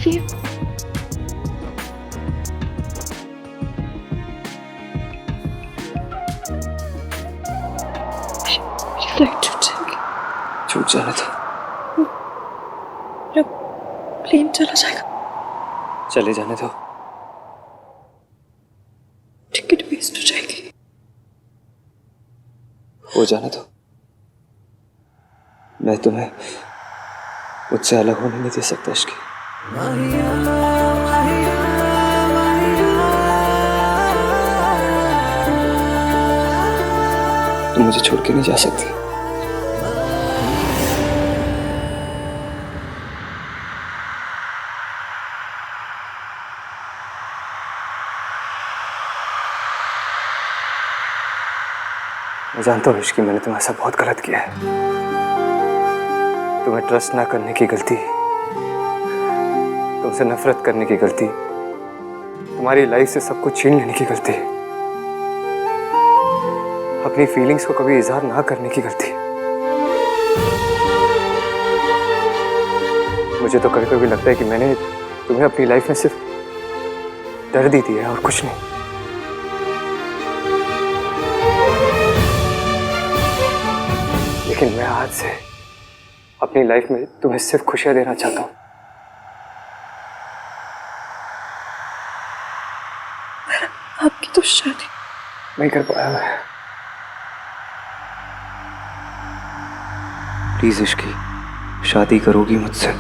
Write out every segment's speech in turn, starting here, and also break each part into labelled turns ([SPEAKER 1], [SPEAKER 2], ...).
[SPEAKER 1] इसलिए फ्लाइट छूट जाएगी।
[SPEAKER 2] छूट जाने दो।
[SPEAKER 1] प्लेन चला जाएगा।
[SPEAKER 2] चले जाने दो।
[SPEAKER 1] टिकट वेस्ट हो जाएगी।
[SPEAKER 2] हो जाने दो। मैं तुम्हें मुझसे अलग होने नहीं दे सकता इश्की। तुम मुझे छोड़ के नहीं जा सकती। मैं जानता हूँ इश्की, मैंने तुम्हारे साथ बहुत गलत किया है। तुम्हें ट्रस्ट ना करने की गलती, तुमसे नफरत करने की गलती, तुम्हारी लाइफ से सब कुछ छीन लेने की गलती, अपनी फीलिंग्स को कभी इजहार ना करने की गलती। मुझे तो कभी कभी लगता है कि मैंने तुम्हें अपनी लाइफ में सिर्फ दर्द ही दिया है और कुछ नहीं। लेकिन मैं आज से अपनी लाइफ में तुम्हें सिर्फ खुशियां देना चाहता हूं।
[SPEAKER 1] आपकी तो शादी
[SPEAKER 2] नहीं कर पाया मैं। प्लीज इश्की, शादी करोगी मुझसे?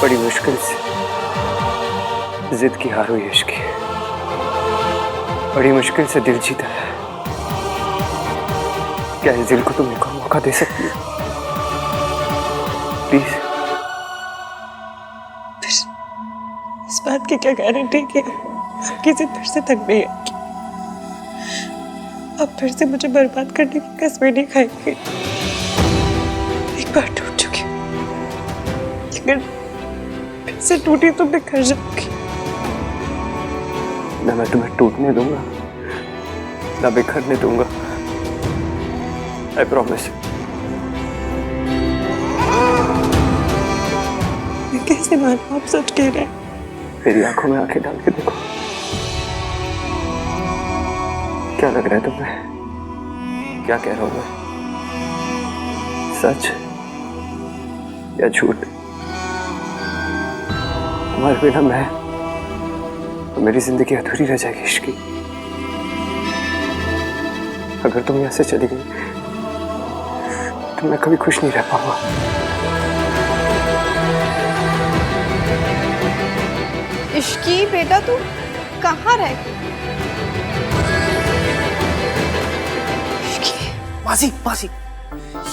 [SPEAKER 2] बड़ी मुश्किल से जिद की हार हुई इश्की। बड़ी मुश्किल से दिल जीता है। क्या इस दिल को तुम एक और मौका दे सकती हो? प्लीज।
[SPEAKER 1] इस बात की क्या गारंटी कि आपकी जिद फिर से थक नहीं आएगी? आप फिर से मुझे बर्बाद करने की कसमें नहीं खाएंगे। एक बार टूट चुकी, अगर फिर से टूटी तो बिखर जाऊंगी।
[SPEAKER 2] ना मैं तुम्हें टूटने दूंगा, ना बिखरने दूंगा। I promise.
[SPEAKER 1] मैं कैसे मानूं आप सच कह रहे हैं?
[SPEAKER 2] मेरी आंखों में आंखें डाल के देखो। क्या लग रहा है तुम्हें? क्या कह रहा हूं मैं? सच या झूठ? तुम्हारे बिना मैं तो मेरी जिंदगी अधूरी रह जाएगी इश्की। अगर तुम यहाँ से चली गई तो मैं कभी खुश नहीं रह पाऊंगा।
[SPEAKER 3] इश्की बेटा, तू कहाँ रह गई?
[SPEAKER 4] मासी, मासी,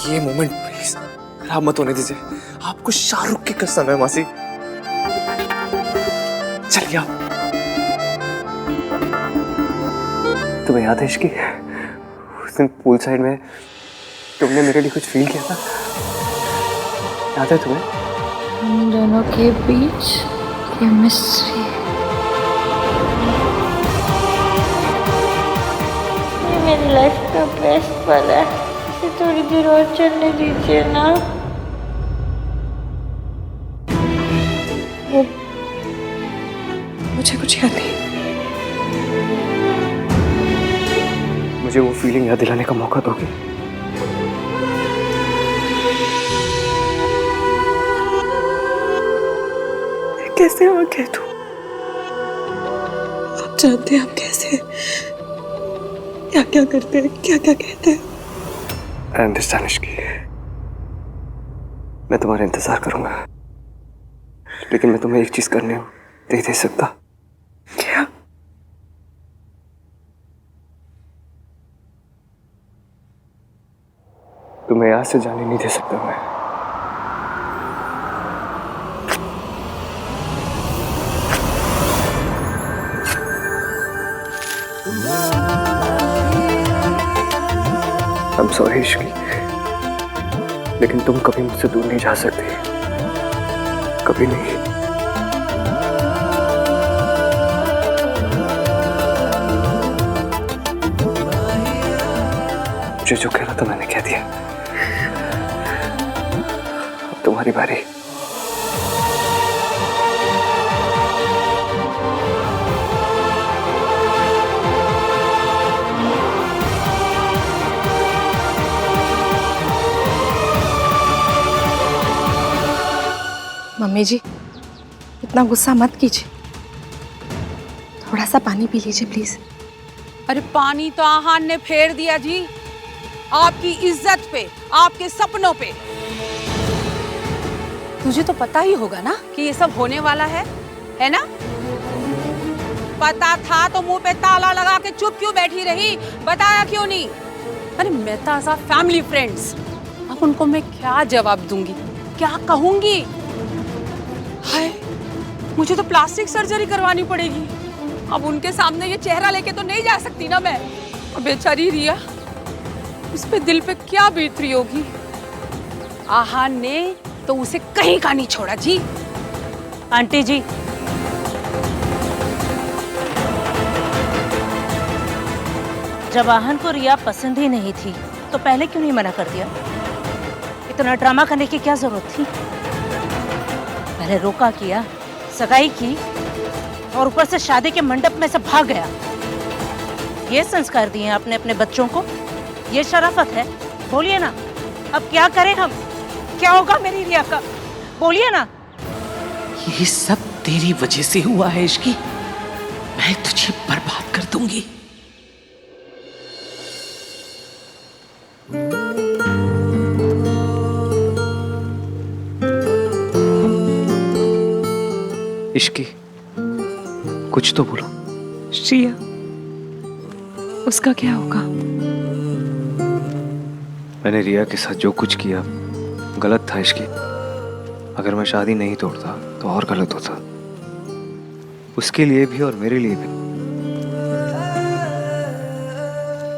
[SPEAKER 4] ये मोमेंट प्लीज खराब मत होने दीजिए। आपको शाहरुख की कसम है मासी। चलिए आप।
[SPEAKER 2] तुम्हें याद है इश्की, उस दिन पूल साइड में तुमने मेरे लिए कुछ फील किया था? याद है तुम्हें?
[SPEAKER 1] हम दोनों के बीच केमिस्ट्री। ये मेरी लाइफ का बेस्ट पल है। इसे थोड़ी देर और चलने दीजिए ना। वो मुझे कुछ याद नहीं।
[SPEAKER 2] मुझे वो फीलिंग याद दिलाने का मौका दोगे?
[SPEAKER 1] कैसे और कह दूं? आप जानते हैं हम कैसे, क्या क्या करते हैं, क्या क्या कहते हैं।
[SPEAKER 2] आई अंडरस्टैंड इश्की, मैं तुम्हारा इंतजार करूंगा, लेकिन मैं तुम्हें एक चीज करने नहीं दे सकता।
[SPEAKER 1] क्या?
[SPEAKER 2] तुम्हें यहाँ से जाने नहीं दे सकता मैं। I'm sorry इश्की, लेकिन तुम कभी मुझसे दूर नहीं जा सकती, कभी नहीं। मुझे जो कहना था मैंने कह दिया। अब तुम्हारी बारी।
[SPEAKER 3] मम्मी जी, इतना गुस्सा मत कीजिए, थोड़ा सा पानी पी लीजिए प्लीज।
[SPEAKER 5] अरे पानी तो आहान ने फेर दिया जी, आपकी इज्जत पे, आपके सपनों पे। तुझे तो पता ही होगा ना कि ये सब होने वाला है ना? पता था तो मुंह पे ताला लगा के चुप क्यों बैठी रही, बताया क्यों नहीं? अरे मेहता ऐसा फैमिली फ्रेंड्स, अब उनको मैं क्या जवाब दूंगी, क्या कहूंगी? हाय, मुझे तो प्लास्टिक सर्जरी करवानी पड़ेगी। अब उनके सामने ये चेहरा लेके तो नहीं जा सकती ना मैं। अब बेचारी रिया, उस पे दिल पे क्या बीत रही होगी। आहान ने तो उसे कहीं का नहीं छोड़ा जी।
[SPEAKER 6] आंटी जी, जब आहान को रिया पसंद ही नहीं थी तो पहले क्यों नहीं मना कर दिया? इतना ड्रामा करने की क्या जरूरत थी? पहले रोका किया, सगाई की और ऊपर से शादी के मंडप में से भाग गया। ये संस्कार दिए हैं आपने अपने बच्चों को? ये शराफत है? बोलिए ना, अब क्या करें हम? क्या होगा मेरी रिया का? बोलिए ना।
[SPEAKER 7] ये सब तेरी वजह से हुआ है इश्की, मैं तुझे बर्बाद कर दूंगी।
[SPEAKER 2] इश्की, कुछ तो बोलो।
[SPEAKER 1] श्रिया, उसका क्या होगा?
[SPEAKER 2] मैंने रिया के साथ जो कुछ किया गलत था इश्की। अगर मैं शादी नहीं तोड़ता तो और गलत होता, उसके लिए भी और मेरे लिए भी।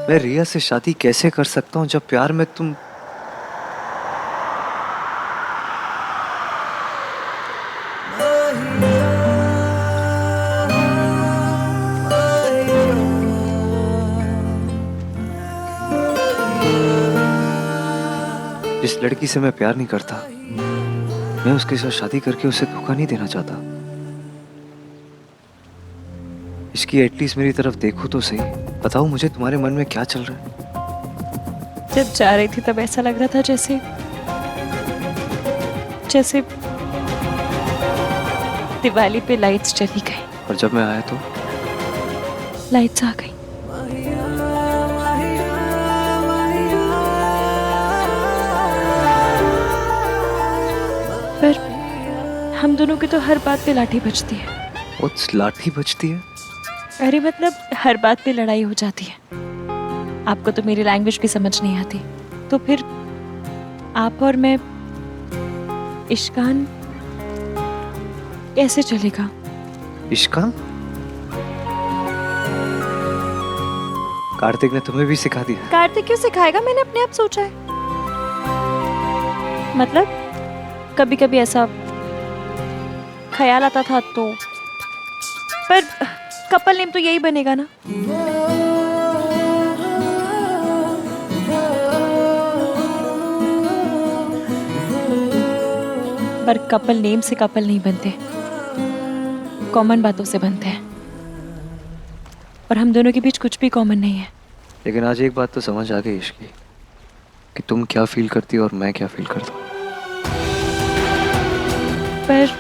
[SPEAKER 2] मैं रिया से शादी कैसे कर सकता हूँ जब प्यार में तुम जिस लड़की से मैं प्यार नहीं करता, मैं उसके साथ शादी करके उसे धोखा नहीं देना चाहता। इसकी एटलीस्ट मेरी तरफ देखो तो सही, बताओ मुझे तुम्हारे मन में क्या चल रहा है।
[SPEAKER 1] जब जा रही थी तब ऐसा लग रहा था जैसे दिवाली पे लाइट्स चली गई,
[SPEAKER 2] और जब मैं आया तो
[SPEAKER 1] लाइट्स आ गई। पर हम दोनों की तो हर बात पे लाठी बजती है।
[SPEAKER 2] उस लाठी बजती है?
[SPEAKER 1] अरे मतलब हर बात पे लड़ाई हो जाती है। आपको तो मेरी लैंग्वेज भी समझ नहीं आती, तो फिर आप और मैं इश्कान कैसे चलेगा?
[SPEAKER 2] इश्कान? कार्तिक ने तुम्हें भी सिखा दिया?
[SPEAKER 1] कार्तिक क्यों सिखाएगा, मैंने अपने आप सोचा है। मतलब कभी कभी ऐसा ख्याल आता था तो, पर कपल नेम तो यही बनेगा ना। पर कपल नेम से कपल नहीं बनते, कॉमन बातों से बनते हैं, और हम दोनों के बीच कुछ भी कॉमन नहीं है।
[SPEAKER 2] लेकिन आज एक बात तो समझ आ गई इश्की, कि तुम क्या फील करती हो और मैं क्या फील करता हूँ।
[SPEAKER 1] पर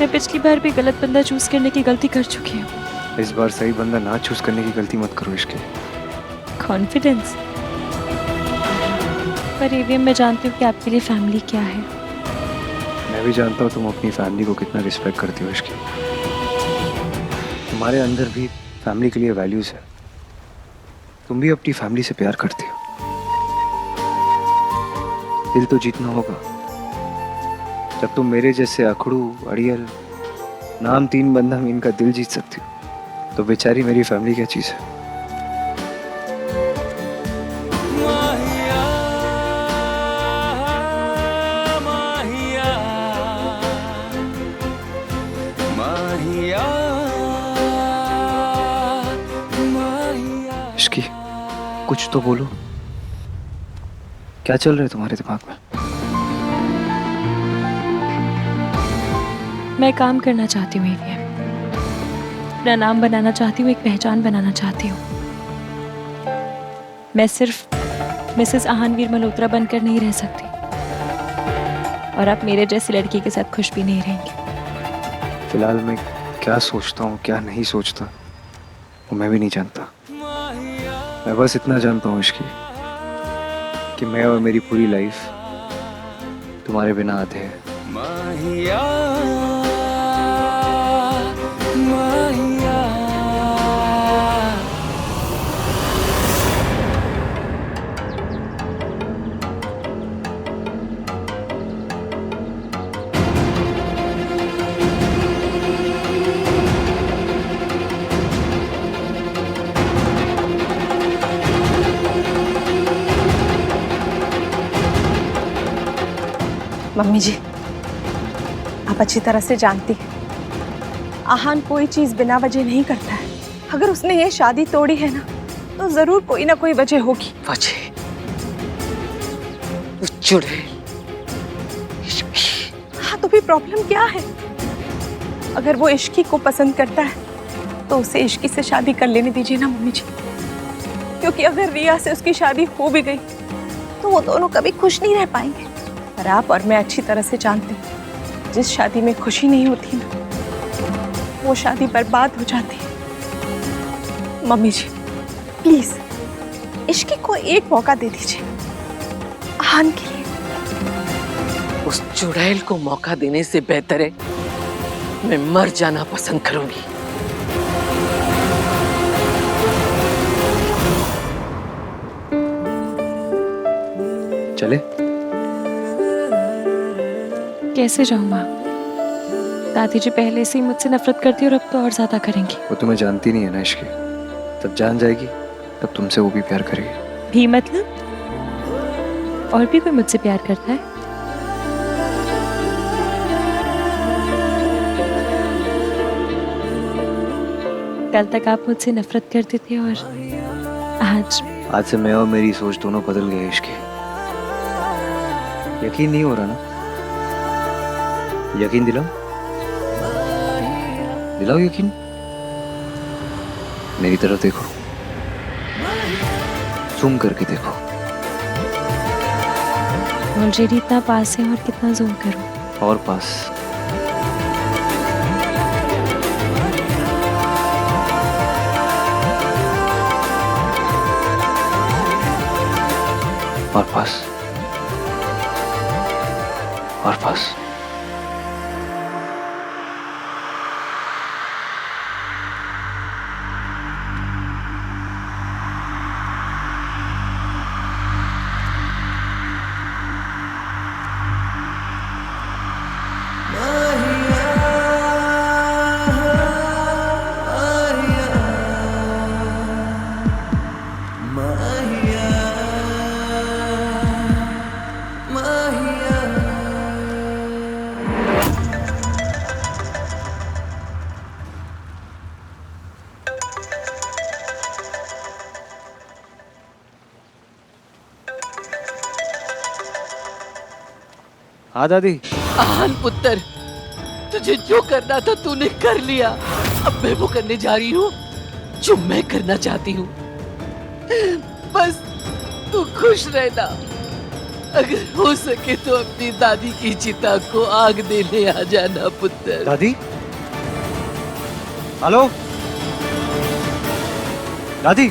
[SPEAKER 1] मैं पिछली बार भी गलत बंदा चूज करने की गलती कर चुकी हूँ।
[SPEAKER 2] इस बार सही बंदा ना चूज करने की गलती मत करो इश्की।
[SPEAKER 1] कॉन्फिडेंस। पर एवीएम मैं जानती हूँ कि आपके लिए फैमिली क्या है।
[SPEAKER 2] मैं भी जानता हूँ तुम अपनी फैमिली को कितना रिस्पेक्ट करती हो इश्की। तुम्हारे अंदर भी फैमिली के लिए वैल्यूज है। तुम भी अपनी फैमिली से प्यार करती हो। दिल तो जीतना होगा। जब तुम मेरे जैसे अखड़ू, अड़ियल, नाम तीन बंदा में इनका दिल जीत सकती हो, तो बेचारी मेरी फैमिली क्या चीज है। इश्की, कुछ तो बोलो, क्या चल रहा है तुम्हारे दिमाग में?
[SPEAKER 1] मैं काम करना चाहती हूँ AVM, अपना नाम बनाना चाहती हूँ, एक पहचान बनाना चाहती हूँ। मैं सिर्फ मिसेस आहानवीर मल्होत्रा बनकर नहीं रह सकती, और आप मेरे जैसी लड़की के साथ खुश भी नहीं रहेंगे।
[SPEAKER 2] फिलहाल मैं क्या सोचता हूँ क्या नहीं सोचता वो मैं भी नहीं जानता। मैं बस इतना जानता हूँ इश्की कि मैं और मेरी पूरी लाइफ तुम्हारे बिना आधे है।
[SPEAKER 3] मम्मी जी, आप अच्छी तरह से जानती हैं आहान कोई चीज बिना वजह नहीं करता है। अगर उसने ये शादी तोड़ी है ना तो जरूर कोई ना कोई वजह होगी।
[SPEAKER 7] वजह? वो चुड़ैल
[SPEAKER 3] हाँ, तो भी प्रॉब्लम क्या है? अगर वो इश्की को पसंद करता है तो उसे इश्की से शादी कर लेने दीजिए ना मम्मी जी, क्योंकि अगर रिया से उसकी शादी हो भी गई तो वो दोनों कभी खुश नहीं रह पाएंगे। और आप और मैं अच्छी तरह से जानते हैं जिस शादी में खुशी नहीं होती ना वो शादी बर्बाद हो जाती है। मम्मी जी प्लीज इश्की को एक मौका दे दीजिए आहान के लिए।
[SPEAKER 7] उस चुड़ैल को मौका देने से बेहतर है मैं मर जाना पसंद करूंगी।
[SPEAKER 2] चले?
[SPEAKER 1] कैसे जाऊँ माँ? दादी जी पहले से ही मुझसे नफरत करती और अब तो और ज्यादा करेंगी।
[SPEAKER 2] वो तुम्हें जानती नहीं है ना इश्की, तब जान जाएगी तब तुमसे वो भी प्यार करेगी।
[SPEAKER 1] भी मतलब? और भी कोई मुझसे प्यार करता है? कल तक आप मुझसे नफरत करते थे और आज
[SPEAKER 2] से मैं और मेरी सोच दोनों बदल गए इश्की। यकीन नहीं हो रहा ना? यकीन दिलाओ, दिलाओ यकीन। मेरी तरफ देखो, जूम करके देखो।
[SPEAKER 1] ऑलरेडी इतना पास है और कितना जूम करूं?
[SPEAKER 2] और पास। और पास। और पास। हाँ दादी।
[SPEAKER 7] आहान पुत्र, तुझे जो करना था तूने कर लिया। अब मैं वो करने जा रही हूँ जो मैं करना चाहती हूँ। बस तू खुश रहना। अगर हो सके तो अपनी दादी की चिता को आग देने आ जाना पुत्र।
[SPEAKER 2] दादी? हेलो दादी?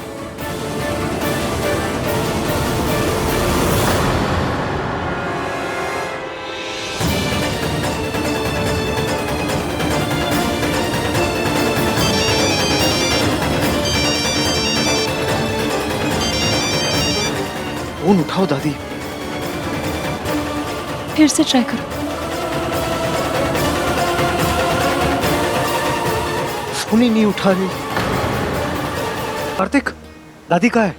[SPEAKER 2] फोन उठाओ दादी।
[SPEAKER 1] फिर से ट्राई करो।
[SPEAKER 2] फोन ही नहीं उठा रही। कार्तिक, दादी कहाँ है?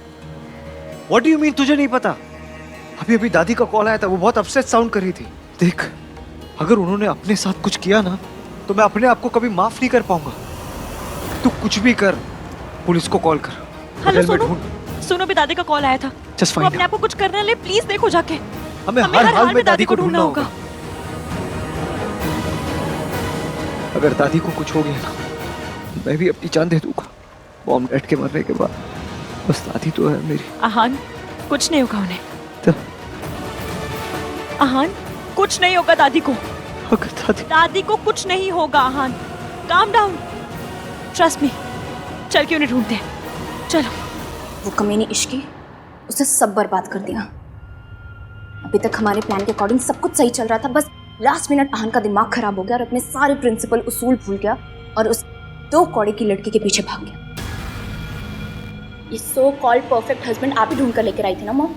[SPEAKER 2] What do you mean तुझे नहीं पता? अभी अभी दादी का कॉल आया था, वो बहुत अपसेट साउंड कर रही थी। देख, अगर उन्होंने अपने साथ कुछ किया ना तो मैं अपने आप को कभी माफ नहीं कर पाऊंगा। तू कुछ भी कर, पुलिस को कॉल कर।
[SPEAKER 1] हेलो
[SPEAKER 2] हेलमेट
[SPEAKER 1] सोनू,
[SPEAKER 2] ढूंढ।
[SPEAKER 1] सुनो भी दादी का कॉल आया था।
[SPEAKER 2] Just
[SPEAKER 1] वो
[SPEAKER 2] find
[SPEAKER 1] अपने आप को कुछ करने ले, प्लीज देखो जाके।
[SPEAKER 2] हमें
[SPEAKER 1] हमें
[SPEAKER 2] हर हाल में दादी को ढूंढना होगा। अगर दादी को कुछ हो गया ना, मैं भी अपनी जान दे दूंगा। मॉम डैड के मरने के बाद बस दादी तो है मेरी।
[SPEAKER 1] आहान, कुछ नहीं होगा उन्हें।
[SPEAKER 2] तो
[SPEAKER 1] आहान, कुछ नहीं होगा दादी को।
[SPEAKER 2] अगर
[SPEAKER 1] दादी को कुछ नहीं होगा आहान। Calm down, trust me. चल के उन्हें ढूंढते हैं, चलो।
[SPEAKER 8] वो कमीनी इश्की, उसने सब बर्बाद कर दिया। अभी तक हमारे प्लान के अकॉर्डिंग सब कुछ सही चल रहा था, बस लास्ट मिनट आहन का दिमाग खराब हो गया और अपने सारे प्रिंसिपल उसूल भूल गया और उस 2 कौड़े की लड़की के पीछे भाग गया। ये सो कॉल्ड परफेक्ट हस्बैंड आप ही ढूंढ कर लेकर आई थी ना मॉम।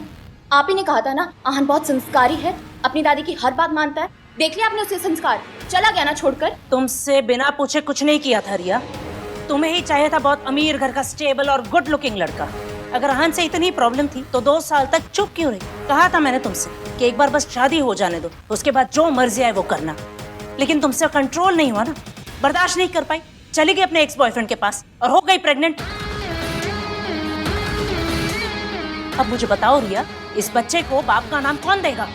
[SPEAKER 8] आप ही ने कहा था ना आहन बहुत संस्कारी है, अपनी दादी की हर बात मानता है। देख लिया आपने उसके संस्कार, चला गया ना छोड़कर।
[SPEAKER 6] तुमसे बिना पूछे कुछ नहीं किया था रिया। तुम्हें ही चाहिए था बहुत अमीर घर का स्टेबल और गुड लुकिंग लड़का। अगर आहन से इतनी प्रॉब्लम थी तो 2 साल तक चुप क्यों रही? कहा था मैंने तुमसे कि एक बार बस शादी हो जाने दो, उसके बाद जो मर्जी आए वो करना। लेकिन तुमसे कंट्रोल नहीं हुआ ना, बर्दाश्त नहीं कर पाई, चली गई अपने एक्स बॉयफ्रेंड के पास और हो गई प्रेग्नेंट। अब मुझे बताओ रिया, इस बच्चे को बाप का नाम कौन देगा?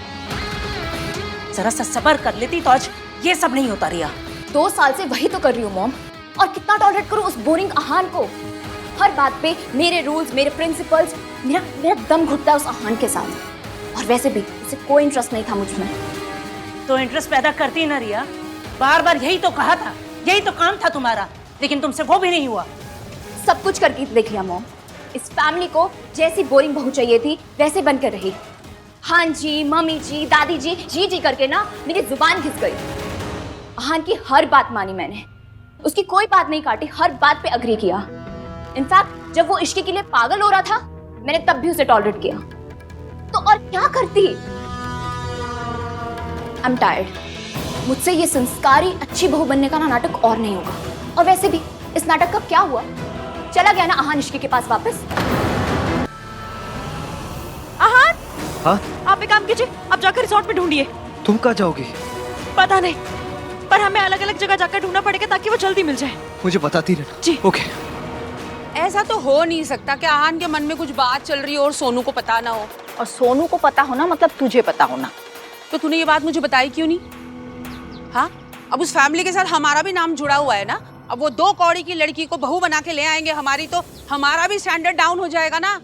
[SPEAKER 6] जरा सा सब्र कर लेती तो आज ये सब नहीं होता रिया।
[SPEAKER 8] 2 साल से वही तो कर रही हूँ मॉम, और कितना टॉलरेट करूँ उस बोरिंग आहान को। हर बात पे मेरे रूल्स, मेरे प्रिंसिपल्स, मेरा दम घुटता है उस आहान के साथ। और वैसे भी उसे कोई इंटरेस्ट नहीं था मुझ में।
[SPEAKER 6] तो इंटरेस्ट पैदा करती ना रिया, बार बार यही तो कहा था, यही तो काम था तुम्हारा, लेकिन तुमसे वो भी नहीं हुआ।
[SPEAKER 8] सब कुछ करके देख लिया मॉम। इस फैमिली को जैसी बोरिंग बहू चाहिए थी वैसे बनकर रही। हाँ जी, मम्मी जी, दादी जी, जी करके ना मेरी जुबान घिस गई। आहान की हर बात मानी मैंने, उसकी कोई बात नहीं काटी, हर बात पे अग्री किया। इनफैक्ट जब वो इश्क के लिए पागल हो रहा था मैंने तब भी उसे टॉलरेट किया। तो और क्या करती? I am tired. मुझसे ये संस्कारी अच्छी बहू बनने का ना नाटक और नहीं होगा। और वैसे भी इस नाटक का क्या हुआ? चला गया ना आहान इश्की के पास वापस।
[SPEAKER 1] आहान,
[SPEAKER 2] हाँ?
[SPEAKER 1] आप एक काम कीजिए, आप जाकर रिसोर्ट में ढूंढिए।
[SPEAKER 2] तुम कहाँ जाओगी?
[SPEAKER 1] पता नहीं, पर हमें अलग अलग जगह जाकर ढूंढना पड़ेगा ताकि वो जल्दी मिल जाए।
[SPEAKER 2] मुझे बताती रहना।
[SPEAKER 1] जी।
[SPEAKER 2] ओके।
[SPEAKER 5] ऐसा तो हो नहीं सकता कि आहान के मन में कुछ बात चल रही हो और सोनू को पता ना हो।
[SPEAKER 3] और सोनू को पता होना मतलब तुझे पता होना।
[SPEAKER 5] तो तूने ये बात मुझे बताई क्यों नहीं? हाँ, अब उस फैमिली के साथ हमारा भी नाम जुड़ा हुआ है ना। अब वो 2 कौड़ी की लड़की को बहू बना के ले आएंगे हमारी, तो हमारा भी स्टैंडर्ड डाउन हो जाएगा ना।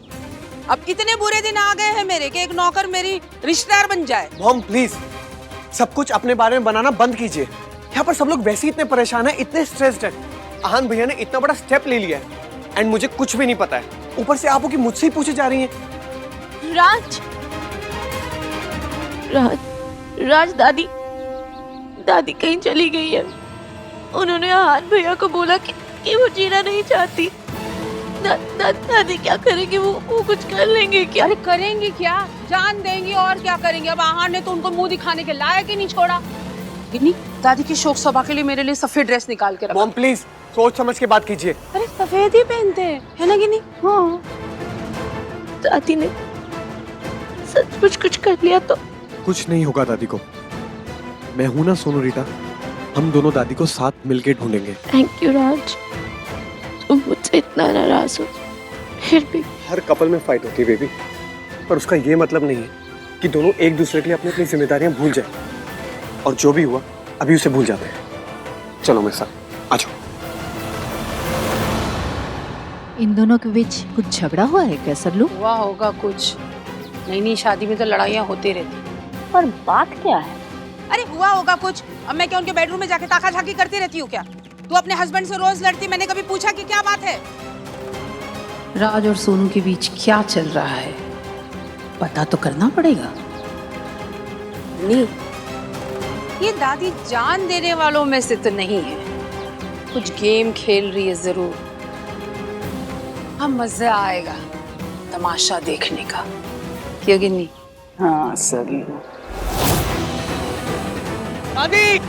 [SPEAKER 5] अब इतने बुरे दिन आ गए हैं मेरे कि एक नौकर मेरी रिश्तेदार बन जाए।
[SPEAKER 4] मॉम प्लीज, सब कुछ अपने बारे में बनाना बंद कीजिए। यहाँ पर सब लोग वैसे ही इतने परेशान हैं, इतने स्ट्रेस्ड हैं। आहान भैया ने इतना बड़ा स्टेप ले लिया है एंड मुझे कुछ भी नहीं पता है। ऊपर से आप हो कि मुझसे ही पूछे जा रही हैं।
[SPEAKER 1] राज दादी कहीं चली गई है। उन्होंने आहान भैया को बोला कि वो जीना नहीं चाहती। दादी क्या करेंगे? वो कुछ कर लेंगे क्या?
[SPEAKER 5] अरे करेंगी क्या, जान देंगी और क्या करेंगे। अब आहान ने तो उनको मुंह दिखाने के लायक ही नहीं छोड़ा। गिन्नी, दादी की शोक सभा के लिए मेरे लिए सफेद ड्रेस निकाल के रखो।
[SPEAKER 4] मॉम प्लीज सोच समझ के बात कीजिए।
[SPEAKER 5] अरे सफेद ही पहनते हैं, है ना गिन्नी? हाँ।
[SPEAKER 1] दादी ने सच कुछ कर लिया तो
[SPEAKER 4] कुछ नहीं होगा दादी को। मैं हूं ना सोनू रीटा, हम दोनों दादी को साथ मिलके ढूंढेंगे।
[SPEAKER 1] थैंक यू राज, तुम मुझसे इतना नाराज हो फिर भी।
[SPEAKER 4] हर कपल में फाइट होती है बेबी, पर उसका ये मतलब नहीं है कि दोनों एक दूसरे के लिए अपनी अपनी जिम्मेदारियां भूल जाए। और जो भी हुआ अभी उसे भूल जाते हैं। चलो मेरे साथ आ जाओ।
[SPEAKER 9] इन दोनों के बीच कुछ झगड़ा हुआ है क्या सरलू?
[SPEAKER 5] हुआ होगा कुछ, नई शादी में तो लड़ाइयाँ होती रहती।
[SPEAKER 8] पर बात क्या है?
[SPEAKER 5] अरे हुआ होगा कुछ। अब मैं क्या उनके बेडरूम में जाके ताका झाकी करती रहती हूँ क्या? तू अपने हस्बैंड से रोज लड़ती, मैंने कभी पूछा कि क्या बात है?
[SPEAKER 7] राज और सोनू के बीच क्या चल रहा है पता तो करना पड़ेगा।
[SPEAKER 5] नहीं, ये दादी जान देने वालों में से तो नहीं है, कुछ गेम खेल रही है जरूर। हम मजा आएगा तमाशा देखने का, क्यों गिन्नी? हाँ जरूर।
[SPEAKER 4] दादी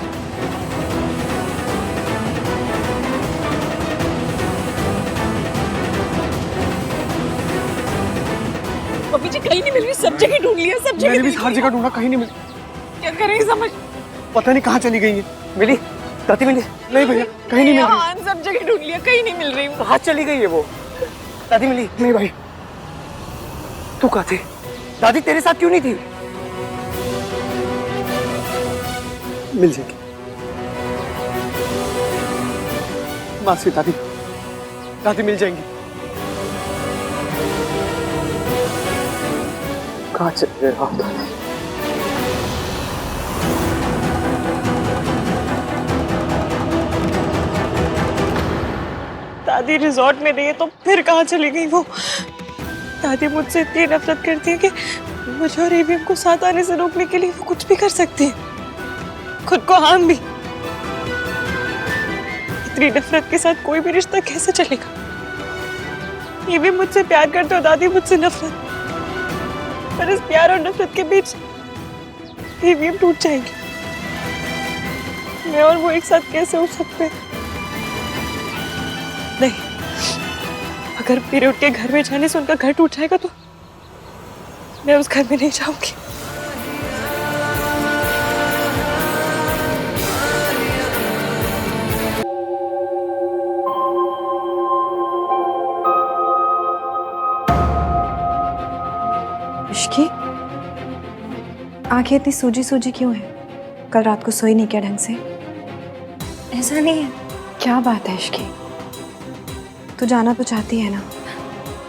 [SPEAKER 3] मम्मी जी कहीं नहीं मिल रही, सब जगह ढूंढ लिया, सब जगह।
[SPEAKER 4] मैंने भी हर जगह ढूंढा, कहीं नहीं मिली।
[SPEAKER 3] क्या करें समझ?
[SPEAKER 4] पता नहीं कहाँ चली गई है। मिली? दादी मिली? नहीं भैया, कहीं नहीं मिल रही।
[SPEAKER 3] सब जगह ढूंढ लिया, कहीं नहीं मिल रही।
[SPEAKER 4] कहाँ चली गई है वो? दादी मिली? नहीं भाई, तू कहाँ थी? दादी तेरे साथ क्यों नहीं थी? मिल जाएगी मासी। दादी दादी मिल जाएंगी। कहाँ चले गए आप दादी?
[SPEAKER 3] दादी रिजॉर्ट में नहीं है तो फिर कहाँ चली गई वो? दादी मुझसे इतनी नफरत करती है कि मुझे और एवीएम को साथ आने से रोकने के लिए वो कुछ भी कर सकती है, खुद को हार्म भी। इतनी नफरत के साथ कोई भी रिश्ता कैसे चलेगा? एवीएम मुझसे प्यार करते हो, दादी मुझसे नफरत। पर इस प्यार और नफरत के बीच एवीएम टूट जाएगी। मैं और वो एक साथ कैसे हो सकते हैं? नहीं, अगर मेरे उठ के घर में जाने से उनका घर टूट जाएगा तो मैं उस घर में नहीं जाऊंगी। इश्की, आंखें इतनी सूजी सूजी क्यों है? कल रात को सोई नहीं क्या ढंग से?
[SPEAKER 8] ऐसा नहीं है।
[SPEAKER 3] क्या बात है इश्की? तू जाना तो चाहती है ना?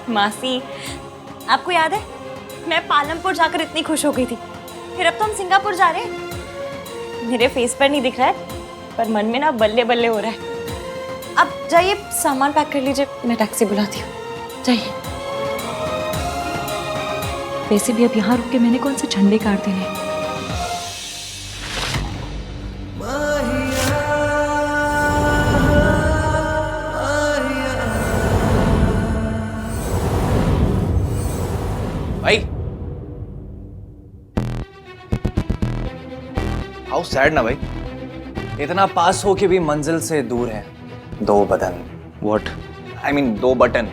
[SPEAKER 8] मासी, आपको याद है मैं पालमपुर जाकर इतनी खुश हो गई थी, फिर अब तो हम सिंगापुर जा रहे हैं। मेरे फेस पर नहीं दिख रहा है पर मन में ना बल्ले बल्ले हो रहा है। अब जाइए सामान पैक कर लीजिए, मैं टैक्सी बुलाती हूँ। जाइए।
[SPEAKER 10] वैसे भी अब यहाँ रुक के मैंने कौन से झंडे गाड़ देने।
[SPEAKER 11] भाई हाउ सैड ना भाई, इतना पास हो के भी मंजिल से दूर है। दो button.
[SPEAKER 2] What?
[SPEAKER 11] I mean 2 button.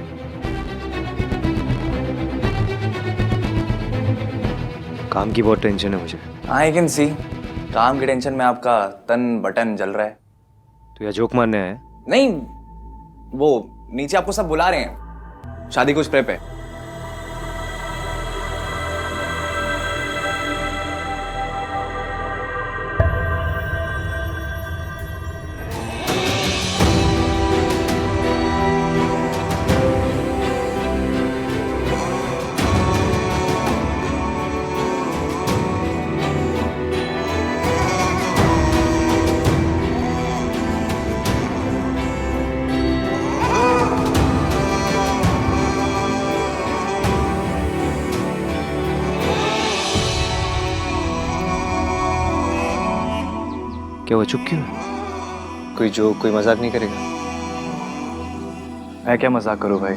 [SPEAKER 2] काम की बहुत टेंशन है मुझे।
[SPEAKER 11] I can see. काम की टेंशन में आपका तन बटन जल रहा है।
[SPEAKER 2] तो यह जोक मारने आया है?
[SPEAKER 11] नहीं, वो नीचे आपको सब बुला रहे हैं शादी कुछ प्रेप है।
[SPEAKER 2] क्या वो चुप क्यों है? कोई जोक, कोई मजाक नहीं करेगा?
[SPEAKER 11] मैं क्या मजाक करूं भाई,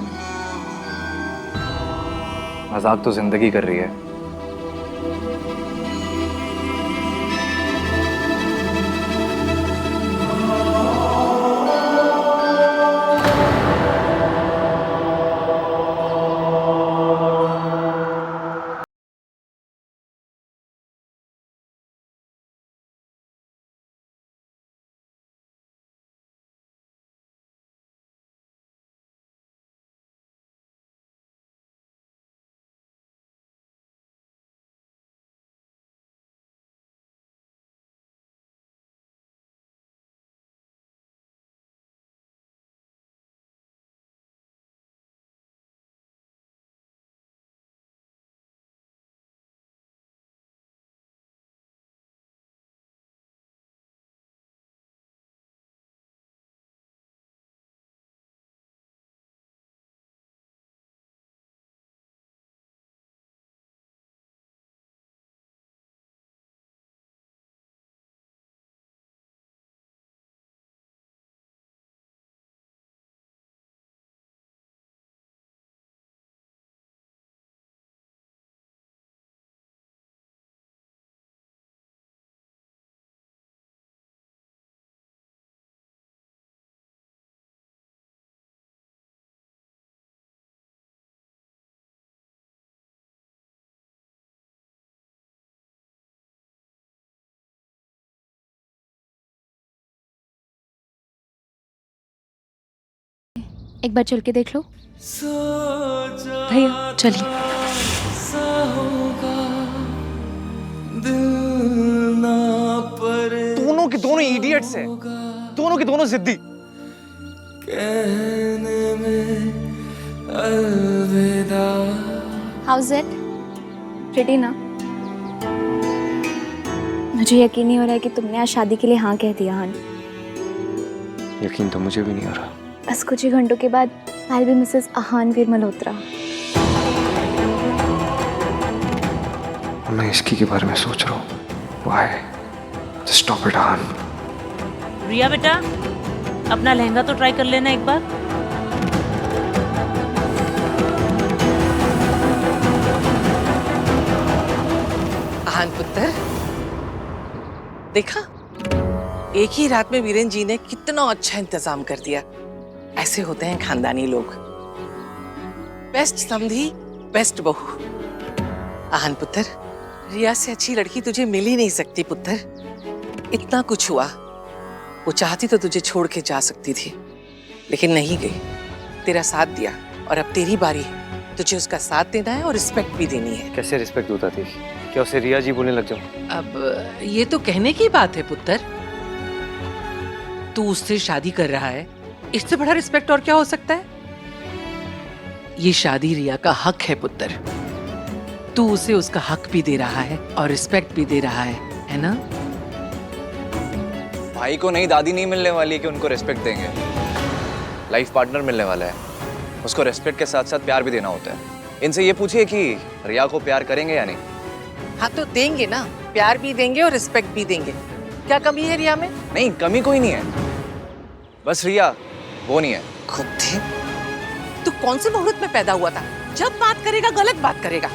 [SPEAKER 11] मजाक तो जिंदगी कर रही है।
[SPEAKER 10] एक बार चल के देख लो।
[SPEAKER 3] भैया चलिए।
[SPEAKER 11] ही इडियट्स हैं, दोनों के दोनों जिद्दी।
[SPEAKER 8] House it? प्रिटी ना? मुझे यकीन नहीं हो रहा है कि तुमने आज शादी के लिए हाँ कह दिया। आहान,
[SPEAKER 2] यकीन तो मुझे भी नहीं हो रहा।
[SPEAKER 8] बस कुछ ही घंटों के बाद आई बी मिसेस आहानवीर मल्होत्रा।
[SPEAKER 2] मैं इसकी के बारे में सोच रहा हूँ। Why? Just stop it, आहान।
[SPEAKER 6] रिया बेटा, अपना लहंगा तो ट्राई कर लेना एक बार।
[SPEAKER 7] आहान पुत्र, देखा एक ही रात में वीरेन जी ने कितना अच्छा इंतजाम कर दिया। ऐसे होते हैं खानदानी लोग। बेस्ट समधी, बेस्ट बहू। आहान पुत्र, रिया से अच्छी लड़की तुझे मिल ही नहीं सकती पुत्र। इतना कुछ हुआ, वो चाहती तो तुझे छोड़ के जा सकती थी, लेकिन नहीं गई, तेरा साथ दिया। और अब तेरी बारी है, तुझे उसका साथ देना है और रिस्पेक्ट भी देनी है।
[SPEAKER 2] कैसे रिस्पेक्ट होता थी? क्या उसे रिया जी बोलने लग जाऊं?
[SPEAKER 7] अब ये तो कहने की बात है पुत्र। तू उससे शादी कर रहा है, इससे बड़ा रिस्पेक्ट और क्या हो सकता है? ये शादी रिया का हक है पुत्र। तू उसे उसका हक भी दे रहा है और रिस्पेक्ट भी दे रहा है ना?
[SPEAKER 11] भाई को नई दादी नहीं मिलने वाली कि उनको रिस्पेक्ट देंगे। लाइफ पार्टनर मिलने वाला है, उसको रिस्पेक्ट के साथ साथ प्यार भी देना होता है। इनसे ये पूछिए कि रिया को प्यार करेंगे या नहीं।
[SPEAKER 7] हाँ तो देंगे ना, प्यार भी देंगे और रिस्पेक्ट भी देंगे। क्या कमी है रिया में?
[SPEAKER 11] नहीं, कमी कोई नहीं है, बस रिया वो नहीं है।
[SPEAKER 7] खुद थे, तू कौन से मुहूर्त में पैदा हुआ था? जब बात करेगा गलत बात करेगा,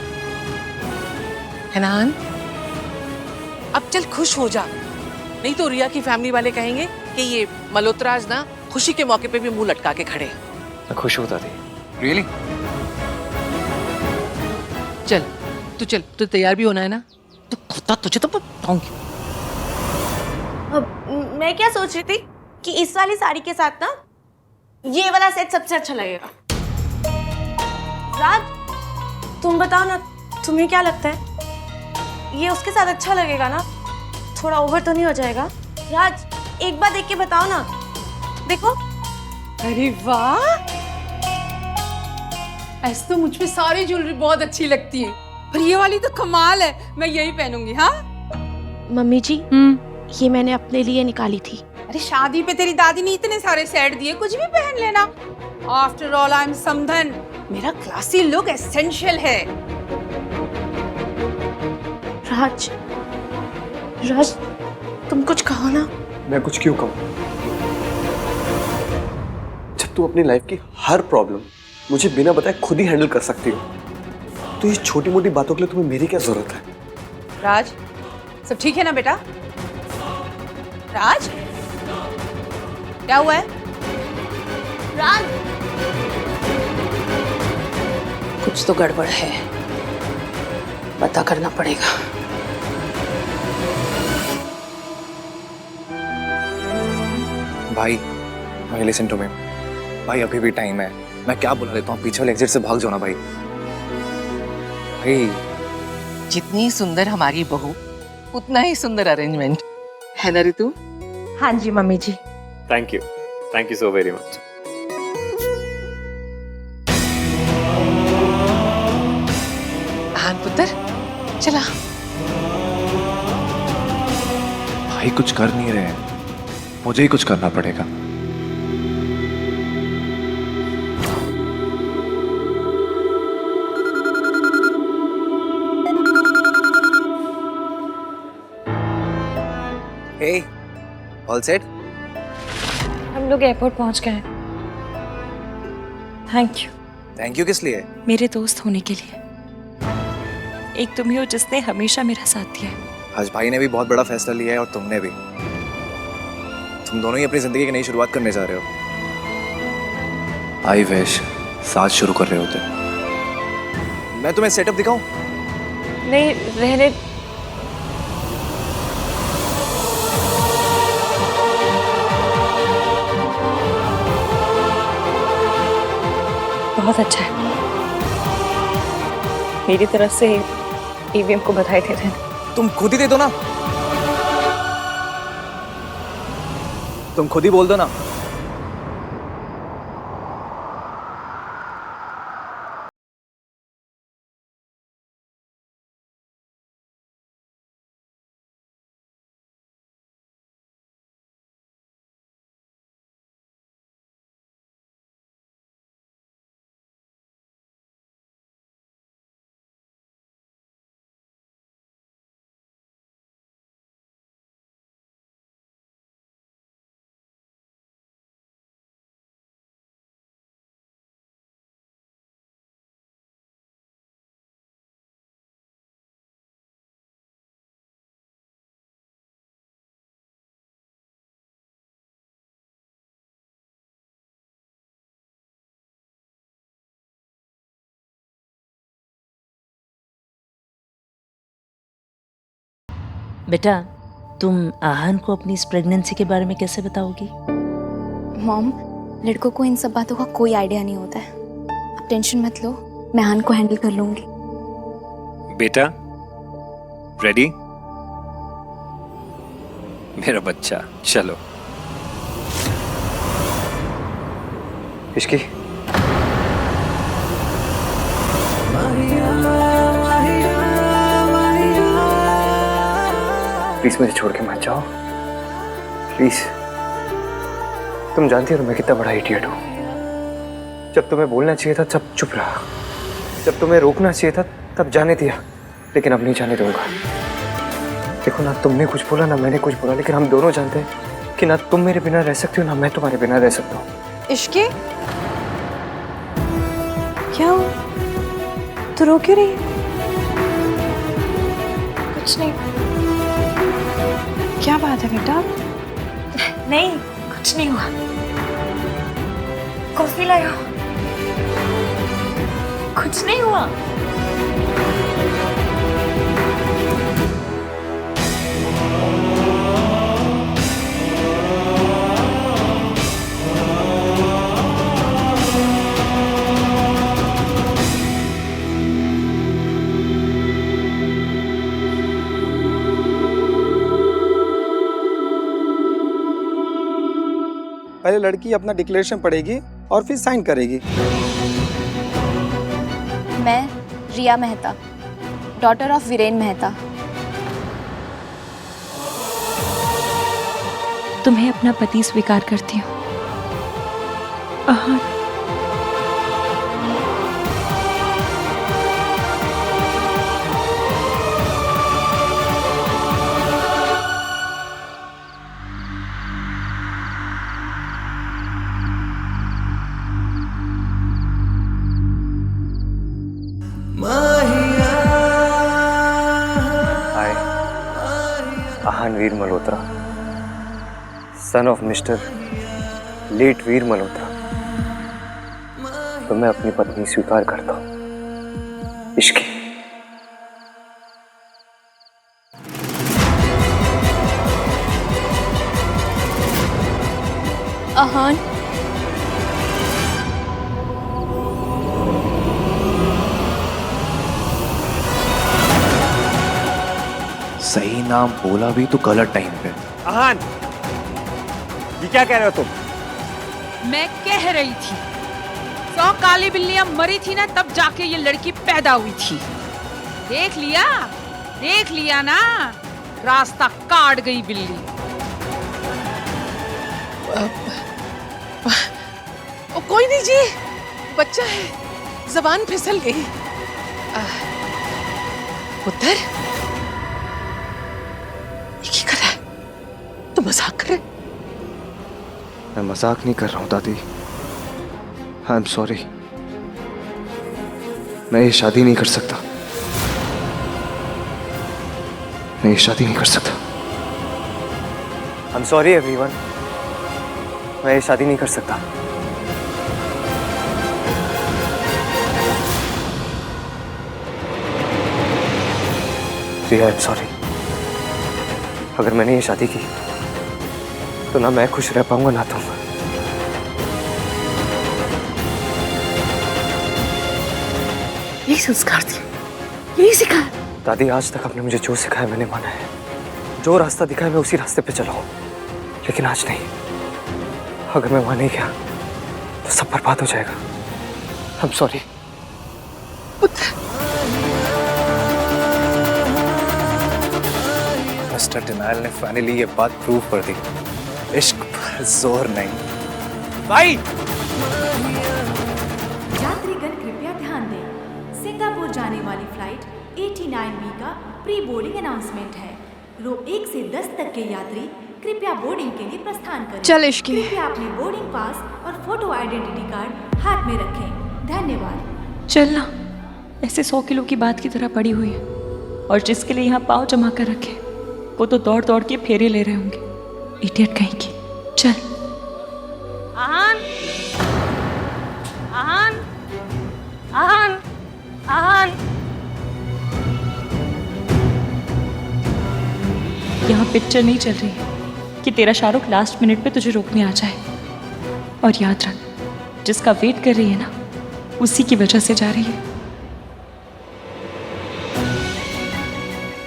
[SPEAKER 7] है ना आहान? अब चल खुश हो जा, नहीं तो रिया की फैमिली वाले कहेंगे कि ये मल्होत्राज ना खुशी के मौके पे भी मुंह लटका के खड़े हैं।
[SPEAKER 2] मैं खुश होता थी।
[SPEAKER 11] रियली?
[SPEAKER 7] चल तू चल, तू तैयार भी होना है ना? तो खुदा तुझे तो मैं बताऊंगी।
[SPEAKER 1] मैं क्या सोच रही थी कि इस वाली साड़ी के साथ ना ये वाला सेट सबसे अच्छा लगेगा। राज, तुम बताओ ना, तुम्हें क्या लगता है? ये उसके साथ अच्छा लगेगा ना? थोड़ा ओवर तो नहीं हो जाएगा? राज, एक बार देख के बताओ ना। देखो।
[SPEAKER 5] अरे वाह, ऐसे तो मुझ पे सारी ज्वेलरी बहुत अच्छी लगती है, पर ये वाली तो कमाल है। मैं यही पहनूंगी। हाँ
[SPEAKER 1] मम्मी जी, ये मैंने अपने लिए निकाली थी।
[SPEAKER 5] अरे शादी पे तेरी दादी ने इतने सारे सेट दिए, कुछ भी पहन लेना। आफ्टर ऑल आई एम समधन, मेरा क्लासी लुक एसेंशियल है।
[SPEAKER 1] राज, राज, तुम कुछ कहो ना।
[SPEAKER 4] मैं कुछ क्यों कहूँ? जब तू अपनी लाइफ की हर प्रॉब्लम मुझे बिना बताए खुद ही हैंडल कर सकती हो, तो ये छोटी मोटी बातों के लिए तुम्हें मेरी क्या जरूरत है?
[SPEAKER 5] राज, सब ठीक है ना बेटा? राज, क्या हुआ है?
[SPEAKER 1] राज,
[SPEAKER 7] कुछ तो गड़बड़ है, पता करना पड़ेगा।
[SPEAKER 11] भाई भाई लिसन टू मी भाई, अभी भी टाइम है। मैं क्या बुला लेता हूँ, पीछे वाले एग्जिट से भाग जाओ ना भाई। भाई
[SPEAKER 7] जितनी सुंदर हमारी बहू, उतना ही सुंदर अरेंजमेंट है ना ऋतु?
[SPEAKER 6] हाँ ji mummy ji.
[SPEAKER 2] Thank you so very much.
[SPEAKER 7] Aahan पुत्र, चला।
[SPEAKER 2] भाई कुछ कर नहीं रहे हैं, मुझे ही कुछ करना पड़ेगा।
[SPEAKER 11] हे, ऑल सेट?
[SPEAKER 10] हम लोग एयरपोर्ट पहुंच गए हैं। Thank you.
[SPEAKER 11] थैंक यू किस लिए?
[SPEAKER 10] मेरे दोस्त होने के लिए। एक तुम ही हो जिसने हमेशा मेरा साथ दिया है।
[SPEAKER 11] आज भाई ने भी बहुत बड़ा फैसला लिया है और तुमने भी। तुम दोनों ही अपनी जिंदगी की नई शुरुआत करने जा रहे हो।
[SPEAKER 2] आई विश साथ शुरू कर रहे होते।
[SPEAKER 11] मैं तुम्हें सेटअप दिखाऊं?
[SPEAKER 10] नहीं, रहने। बहुत अच्छा है। मेरी तरफ से ईवीएम को बधाई देते हैं।
[SPEAKER 11] तुम खुद ही दे दो ना। तुम खुद ही बोल दो ना।
[SPEAKER 6] बेटा, तुम आहन को अपनी इस प्रेगनेंसी के बारे में कैसे बताओगी?
[SPEAKER 8] मॉम, लड़कों को इन सब बातों का कोई आइडिया नहीं होता है। आप टेंशन मत लो, मैं आहन को हैंडल कर लूंगी।
[SPEAKER 2] बेटा, रेडी? मेरा बच्चा, चलो। इश्की, प्लीज मुझे छोड़ के मत जाओ, प्लीज। तुम जानती हो मैं कितना बड़ा इडियट हूँ। जब तुम्हें बोलना चाहिए था तब चुप रहा, जब तुम्हें रोकना चाहिए था तब जाने दिया, लेकिन अब नहीं जाने दूंगा। देखो, ना तुमने कुछ बोला ना मैंने कुछ बोला, लेकिन हम दोनों जानते हैं कि ना तुम मेरे बिना रह सकती हो ना मैं तुम्हारे बिना रह सकता हूँ।
[SPEAKER 3] इश्की, क्या हुआ? तू रो क्यों रही है? कुछ नहीं। क्या बात है बेटा?
[SPEAKER 10] नहीं, कुछ नहीं हुआ। कॉफी लाया। कुछ नहीं हुआ।
[SPEAKER 12] पहले लड़की अपना डिक्लेरेशन पढ़ेगी और फिर साइन करेगी।
[SPEAKER 8] मैं रिया मेहता, डॉटर ऑफ वीरेन मेहता।
[SPEAKER 10] तुम्हें अपना पति स्वीकार करती हूँ। Aahan.
[SPEAKER 2] Aahan Veer Malhotra, son of mister late Veer Malhotra, तो मैं अपनी पत्नी स्वीकार करता हूँ। इश्की।
[SPEAKER 8] आहन,
[SPEAKER 2] सही नाम बोला भी तो गलत टाइम पे।
[SPEAKER 4] आहन, ये क्या कह रहे हो तुम?
[SPEAKER 5] मैं कह रही थी 100 काली बिल्लियां मरी थी ना, तब जाके ये लड़की पैदा हुई थी। देख लिया ना, रास्ता काट गई बिल्ली।
[SPEAKER 7] ओ, कोई नहीं जी, बच्चा है, जबान फिसल गई। पुत्र, ये क्या कर रहा है? तू मजाक कर रहा है?
[SPEAKER 2] मैं मजाक नहीं कर रहा हूँ दादी। आई एम सॉरी, मैं ये शादी नहीं कर सकता। मैं ये शादी नहीं कर सकता। आई एम सॉरी एवरीवन, मैं ये शादी नहीं कर सकता। रिया, आई एम सॉरी। अगर मैंने ये शादी की तो ना मैं खुश रह पाऊंगा ना तुम।
[SPEAKER 10] यही संस्कार थे, यही सिखाया।
[SPEAKER 2] दादी, आज तक आपने मुझे जो सिखाया मैंने माना है, जो रास्ता दिखाया मैं उसी रास्ते पे चला हूं, लेकिन आज नहीं।
[SPEAKER 4] अगर मैं वहां नहीं गया तो सब बर्बाद हो जाएगा। I am sorry.
[SPEAKER 11] Mister denial ने फाइनली ये बात प्रूव कर दी, इश्क पर जोर नहीं। भाई
[SPEAKER 13] यात्रीगण कृपया ध्यान दें, सिंगापुर जाने वाली फ्लाइट 89B का प्री बोर्डिंग अनाउंसमेंट है। रो 1 से 10 तक के यात्री कृपया बोर्डिंग के लिए प्रस्थान करें।
[SPEAKER 3] चल इश्की।
[SPEAKER 13] कृपया अपने बोर्डिंग पास और फोटो आइडेंटिटी कार्ड हाथ में रखें। धन्यवाद।
[SPEAKER 10] चलना, ऐसे 100 किलो की बात की तरह पड़ी हुई है, और जिसके लिए यहाँ पाँव जमा कर रखे वो तो दौड़ दौड़ के फेरे ले रहे होंगे। इडियट कहीं की। चल।
[SPEAKER 6] आहान, आहान, आहान, आहान।
[SPEAKER 10] यहाँ पिक्चर नहीं चल रही है कि तेरा शाहरुख लास्ट मिनट पे तुझे रोकने आ जाए। और याद रख, जिसका वेट कर रही है ना, उसी की वजह से जा रही है।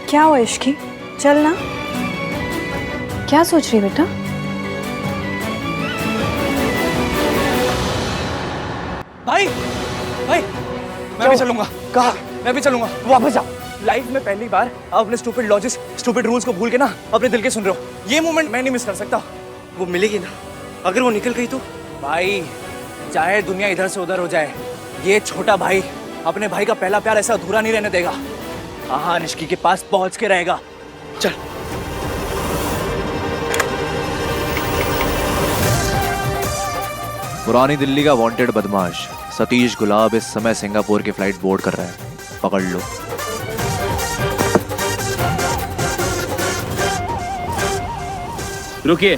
[SPEAKER 3] क्या हुआ इश्की? चल ना। क्या सोच रही है बेटा?
[SPEAKER 11] भाई भाई मैं भी चलूंगा। कहा? मैं भी चलूंगा। वापस जाओ। लाइफ में पहली बार आप अपने स्टूपिड लॉजिक्स, स्टूपिड रूल्स को भूल के ना अपने दिल के सुन रहे हो। ये मोमेंट मैं नहीं मिस कर सकता।
[SPEAKER 4] वो मिलेगी ना, अगर वो निकल गई तो?
[SPEAKER 11] भाई चाहे दुनिया इधर से उधर हो जाए, ये छोटा भाई अपने भाई का पहला प्यार ऐसा अधूरा नहीं रहने देगा। आहान इश्की के पास पहुंच के रहेगा। चल। पुरानी दिल्ली का वांटेड बदमाश सतीश गुलाब इस समय सिंगापुर की फ्लाइट बोर्ड कर रहा है। पकड़ लो।
[SPEAKER 14] रुकिए।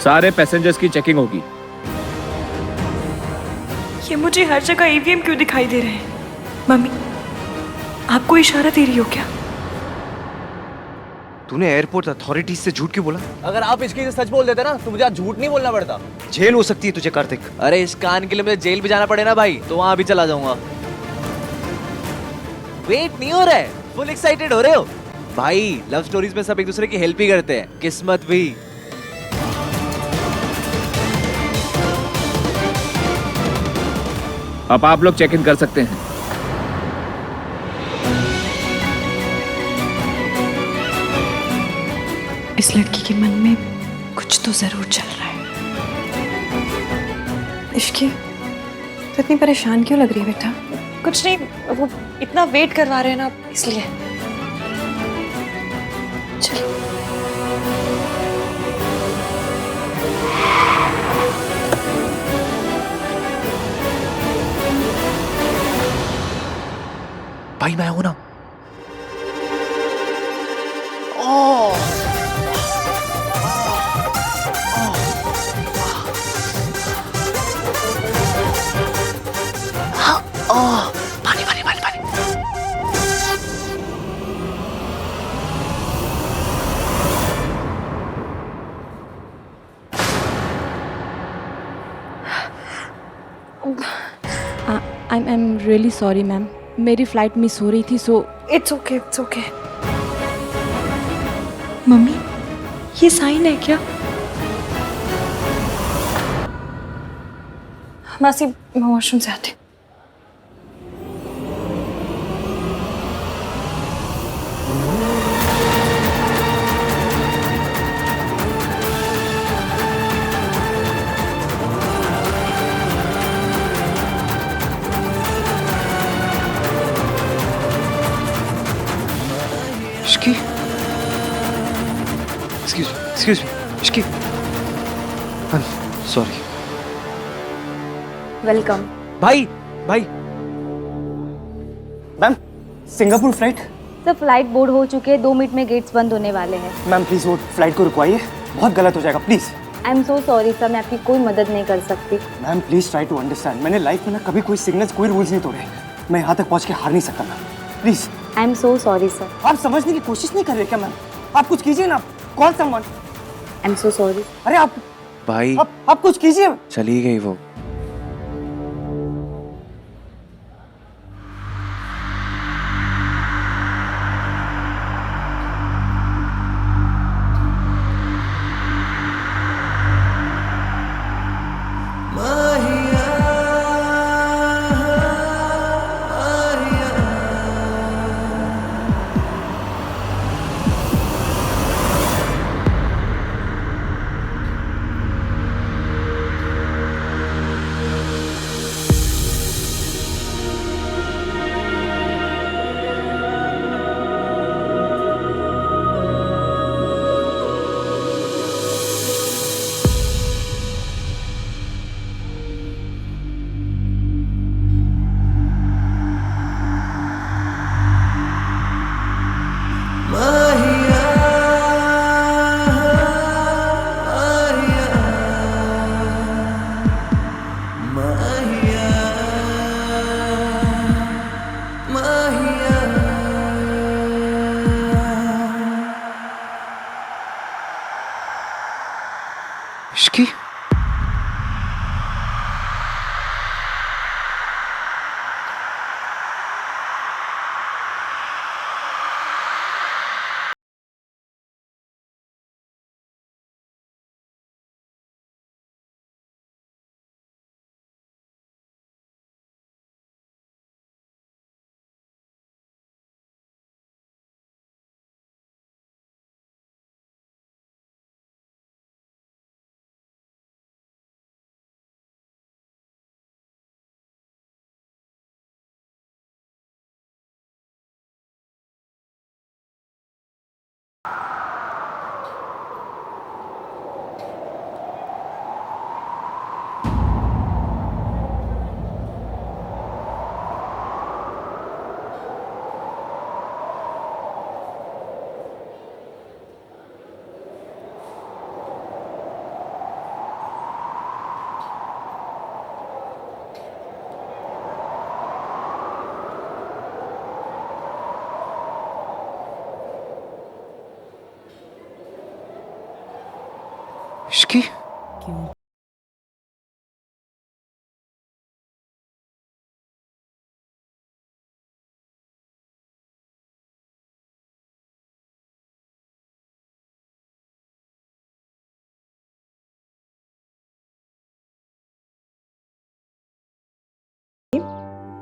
[SPEAKER 14] सारे पैसेंजर्स की चेकिंग होगी।
[SPEAKER 10] ये मुझे हर जगह ईवीएम क्यों दिखाई दे रहे हैं? मम्मी, आपको इशारा दे रही हो क्या?
[SPEAKER 2] तूने एयरपोर्ट अथॉरिटीज से झूठ क्यों बोला?
[SPEAKER 11] अगर आप इसकी सच बोल देते ना तो मुझे आज झूठ नहीं बोलना पड़ता।
[SPEAKER 2] जेल हो सकती है तुझे कार्तिक।
[SPEAKER 11] अरे इस कान के लिए मुझे जेल भी जाना पड़े ना भाई, तो वहां भी चला जाऊंगा। वेट नहीं हो रहा है? फुल एक्साइटेड हो रहे हो? भाई लव स्टोरीज में सब एक दूसरे की हेल्प ही करते हैं, किस्मत भी।
[SPEAKER 14] अब आप लोग चेक इन कर सकते हैं।
[SPEAKER 10] इस लड़की के मन में कुछ तो जरूर चल रहा है।
[SPEAKER 3] इश्की, तो इतनी परेशान क्यों लग रही है बेटा?
[SPEAKER 10] कुछ नहीं, वो इतना वेट करवा रहे हैं ना, इसलिए। चलो।
[SPEAKER 11] भाई मैं हूं ना। पानी पानी पानी पानी।
[SPEAKER 3] I am really sorry ma'am, मेरी फ्लाइट मिस हो रही थी, so
[SPEAKER 10] it's okay, it's okay. Mummy, ये साइन है क्या?
[SPEAKER 3] मासी, मैं वॉशरूम से आती हूँ।
[SPEAKER 2] Excuse me, Ishki. I'm sorry.
[SPEAKER 8] Welcome.
[SPEAKER 11] भाई भाई।
[SPEAKER 4] Ma'am, Singapore flight?
[SPEAKER 8] Sir flight board हो चुके हैं, 2 मिनट में गेट्स बंद होने वाले हैं।
[SPEAKER 4] मैम प्लीज वो फ्लाइट को रुकवाइए, बहुत गलत हो जाएगा please.
[SPEAKER 8] I am so sorry sir, मैं आपकी कोई मदद नहीं कर सकती।
[SPEAKER 4] Ma'am please try to understand, मैंने लाइफ में ना कभी कोई सिग्नल्स, कोई रूल्स नहीं तोड़े। मैं यहाँ तक पहुँच के हार नहीं सकता ma'am, please.
[SPEAKER 8] I am so sorry sir.
[SPEAKER 4] आप समझने की कोशिश नहीं कर रहे क्या मैम? आप कुछ कीजिए ना। Call someone.
[SPEAKER 8] I am so sorry.
[SPEAKER 4] अरे आप
[SPEAKER 11] भाई
[SPEAKER 4] आप कुछ कीजिए।
[SPEAKER 11] चली गई वो।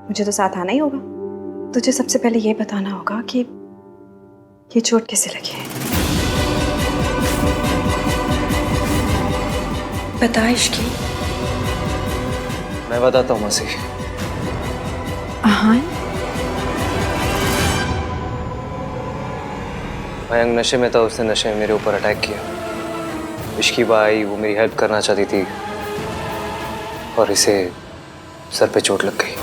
[SPEAKER 3] मुझे तो साथ आना ही होगा। तुझे सबसे पहले ये बताना होगा कि ये चोट कैसे लगी है। बता इश्की।
[SPEAKER 2] मैं बताता हूँ मासी।
[SPEAKER 3] हाँ,
[SPEAKER 2] मयंक नशे में था, उसने नशे में मेरे ऊपर अटैक किया। इश्की बाई वो मेरी हेल्प करना चाहती थी और इसे सर पे चोट लग गई।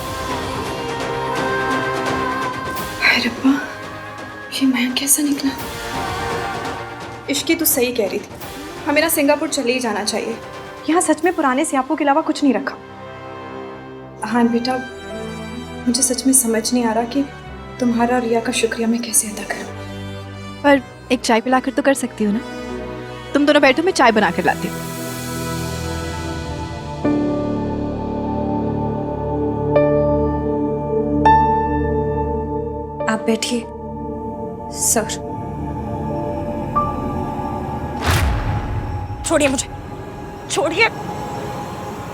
[SPEAKER 3] रब्बा, ये मयंक कैसा निकला? इश्की तो सही कह रही थी, हमें ना सिंगापुर चले ही जाना चाहिए। यहाँ सच में पुराने सियापों के अलावा कुछ नहीं रखा। हाँ बेटा, मुझे सच में समझ नहीं आ रहा कि तुम्हारा और रिया का शुक्रिया मैं कैसे अदा करूं।
[SPEAKER 9] पर एक चाय पिलाकर तो कर सकती हो ना। तुम दोनों बैठो, मैं चाय बना कर लाती हूँ।
[SPEAKER 3] आप बैठिए सर।
[SPEAKER 5] छोड़िए मुझे, छोड़िए,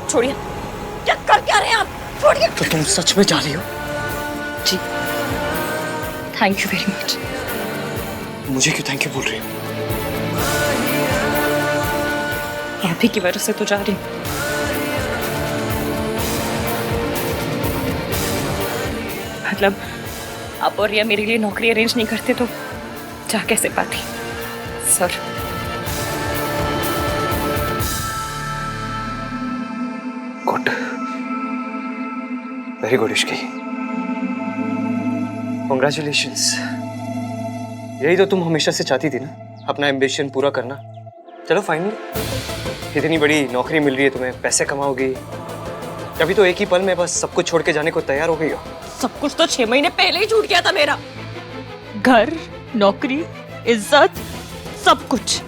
[SPEAKER 5] छोड़िए। क्या कर क्या रहे हैं आप? छोड़िए।
[SPEAKER 4] तो तुम सच में जा रही हो?
[SPEAKER 5] जी, थैंक यू वेरी मच।
[SPEAKER 4] मुझे क्यों थैंक यू बोल रही हो?
[SPEAKER 10] आप ही की वजह से तो जा रही हूँ। मतलब आप और रिया मेरे लिए नौकरी अरेंज नहीं करते तो जा कैसे पाती sir?
[SPEAKER 2] Good, very good Ishki, congratulations. यही तो तुम हमेशा से चाहती थी ना, अपना एम्बिशन पूरा करना। चलो फाइनली इतनी बड़ी नौकरी मिल रही है तुम्हें, पैसे कमाओगी। अभी तो एक ही पल में बस सब कुछ छोड़ के जाने को तैयार हो गई हो।
[SPEAKER 10] सब कुछ तो 6 महीने पहले ही छूट गया था मेरा। घर, नौकरी, इज्जत, सब कुछ।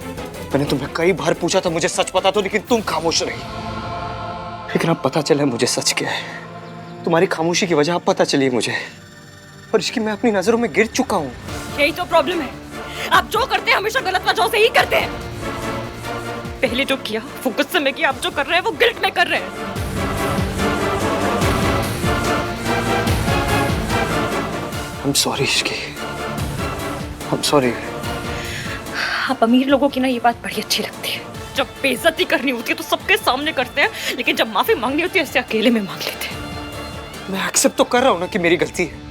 [SPEAKER 4] मैंने तुम्हें कई बार पूछा था मुझे सच पता तो, लेकिन तुम खामोश रही। लेकिन अब पता चला मुझे सच क्या है। तुम्हारी खामोशी की वजह अब पता चली मुझे, और इसकी मैं अपनी नजरों में गिर चुका हूँ।
[SPEAKER 10] यही तो प्रॉब्लम है, आप जो करते हैं हमेशा गलत वजहों से ही करते हैं। पहले जो किया वो गुस्से में किया, अब जो कर रहे हैं वो गिल्ट में कर रहे हैं।
[SPEAKER 2] I'm sorry Ishki, I'm sorry।
[SPEAKER 10] आप अमीर लोगों की ना ये बात बड़ी अच्छी लगती है। जब बेइज्जती करनी होती है तो सबके सामने करते हैं, लेकिन जब माफी मांगनी होती है ऐसे अकेले में मांग लेते हैं।
[SPEAKER 4] मैं एक्सेप्ट तो कर रहा हूँ ना कि मेरी गलती है।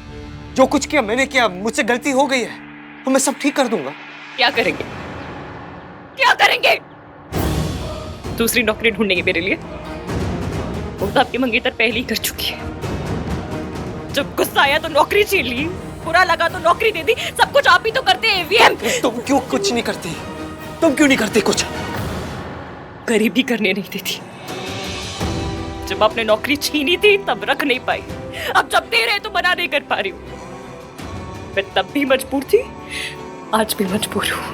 [SPEAKER 4] जो कुछ किया मैंने किया, मुझसे गलती हो गई है, तो मैं सब ठीक कर दूंगा।
[SPEAKER 10] क्या करेंगे? क्या करेंगे? दूसरी नौकरी ढूंढेंगे मेरे लिए? वो तो आपकी मंगेतर पहले ही कर चुकी है। जब गुस्सा आया तो नौकरी छीन ली, बुरा लगा तो नौकरी दे दी। सब कुछ आप ही तो करते हैं एवीएम।
[SPEAKER 4] तुम क्यों कुछ नहीं करती? तुम क्यों नहीं करती कुछ?
[SPEAKER 10] गरीबी करने नहीं देती। जब आपने नौकरी छीनी थी तब रख नहीं पाई, अब जब दे रहे तो मना नहीं कर पा रही हूँ। मैं तब भी मजबूर थी, आज भी मजबूर हूँ।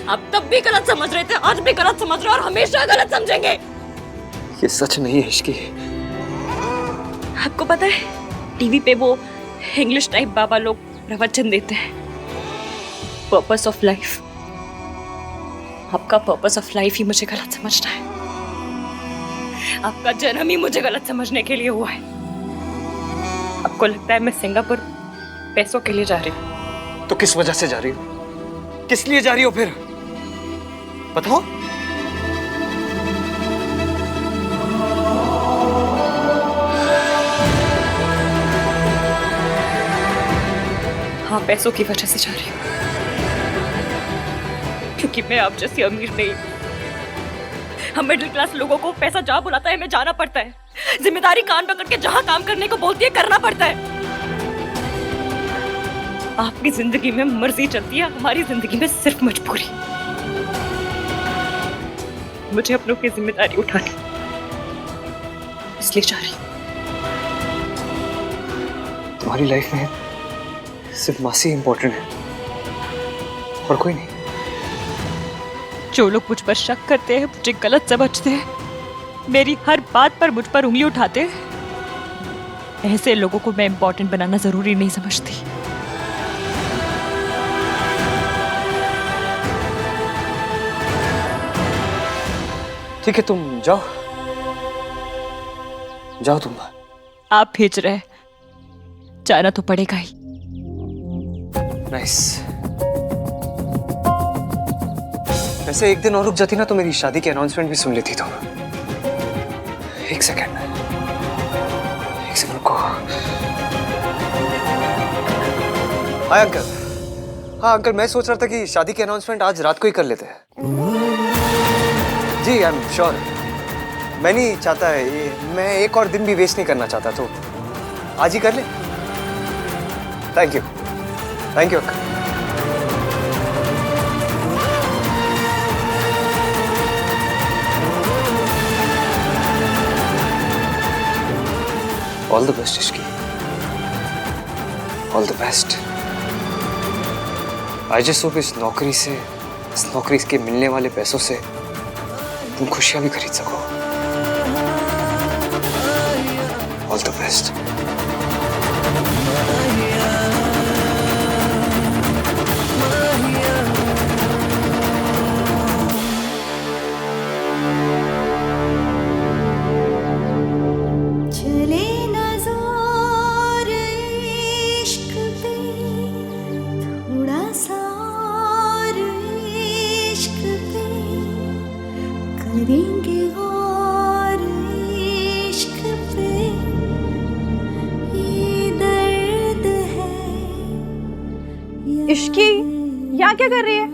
[SPEAKER 10] आप तब भी गलत समझ रहे थे, आज भी गलत समझ रहे हो और हमेशा गलत समझेंगे।
[SPEAKER 2] ये सच नहीं है इश्की।
[SPEAKER 10] आपको पता है टीवी पे वो इंग्लिश टाइप बाबा लोग प्रवचन देते हैं, पर्पस ऑफ लाइफ। आपका पर्पस ऑफ लाइफ ही मुझे गलत समझना है। आपका जन्म ही मुझे गलत समझने के लिए हुआ है। आपको लगता है मैं सिंगापुर पैसों के लिए जा रही हूँ?
[SPEAKER 4] तो किस वजह से जा रही हो? किस लिए जा रही हो फिर? बताओ।
[SPEAKER 10] हाँ, पैसों की वजह से जा रही हूँ, क्योंकि मैं आप जैसी अमीर नहीं। हम मिडिल क्लास लोगों को पैसा जहाँ बुलाता है हमें जाना पड़ता है। जिम्मेदारी कान पकड़ के जहाँ काम करने को बोलती है करना पड़ता है। आपकी जिंदगी में मर्जी चलती है, हमारी जिंदगी में सिर्फ मजबूरी। मुझे अपनों की जिम्मेदारी उठानी, इसलिए जा रही हूँ।
[SPEAKER 2] तुम्हारी लाइफ में सिर्फ मासी इंपॉर्टेंट है और कोई नहीं।
[SPEAKER 10] जो लोग मुझ पर शक करते हैं, मुझे गलत समझते हैं, मेरी हर बात पर मुझ पर उंगली उठाते हैं, ऐसे लोगों को मैं इंपॉर्टेंट बनाना जरूरी नहीं समझती।
[SPEAKER 2] ठीक है, तुम जाओ, जाओ तुम।
[SPEAKER 10] आप भेज रहे हैं, जाना तो पड़ेगा ही।
[SPEAKER 4] नाइस। वैसे एक दिन और रुक जाती ना तो मेरी शादी की अनाउंसमेंट भी सुन लेती। तो एक सेकंड रुको। Hi uncle. हाँ अंकल, मैं सोच रहा था कि शादी की अनाउंसमेंट आज रात को ही कर लेते हैं। जी आई एम श्योर। मैं नहीं चाहता है, मैं एक और दिन भी वेस्ट नहीं करना चाहता, तो आज ही कर ले। Thank you uncle. All the best Ishki, all the best. I just hope इस नौकरी के मिलने वाले पैसों से तुम खुशियां भी खरीद सको। All the best.
[SPEAKER 3] इश्की, यहाँ क्या कर रही है?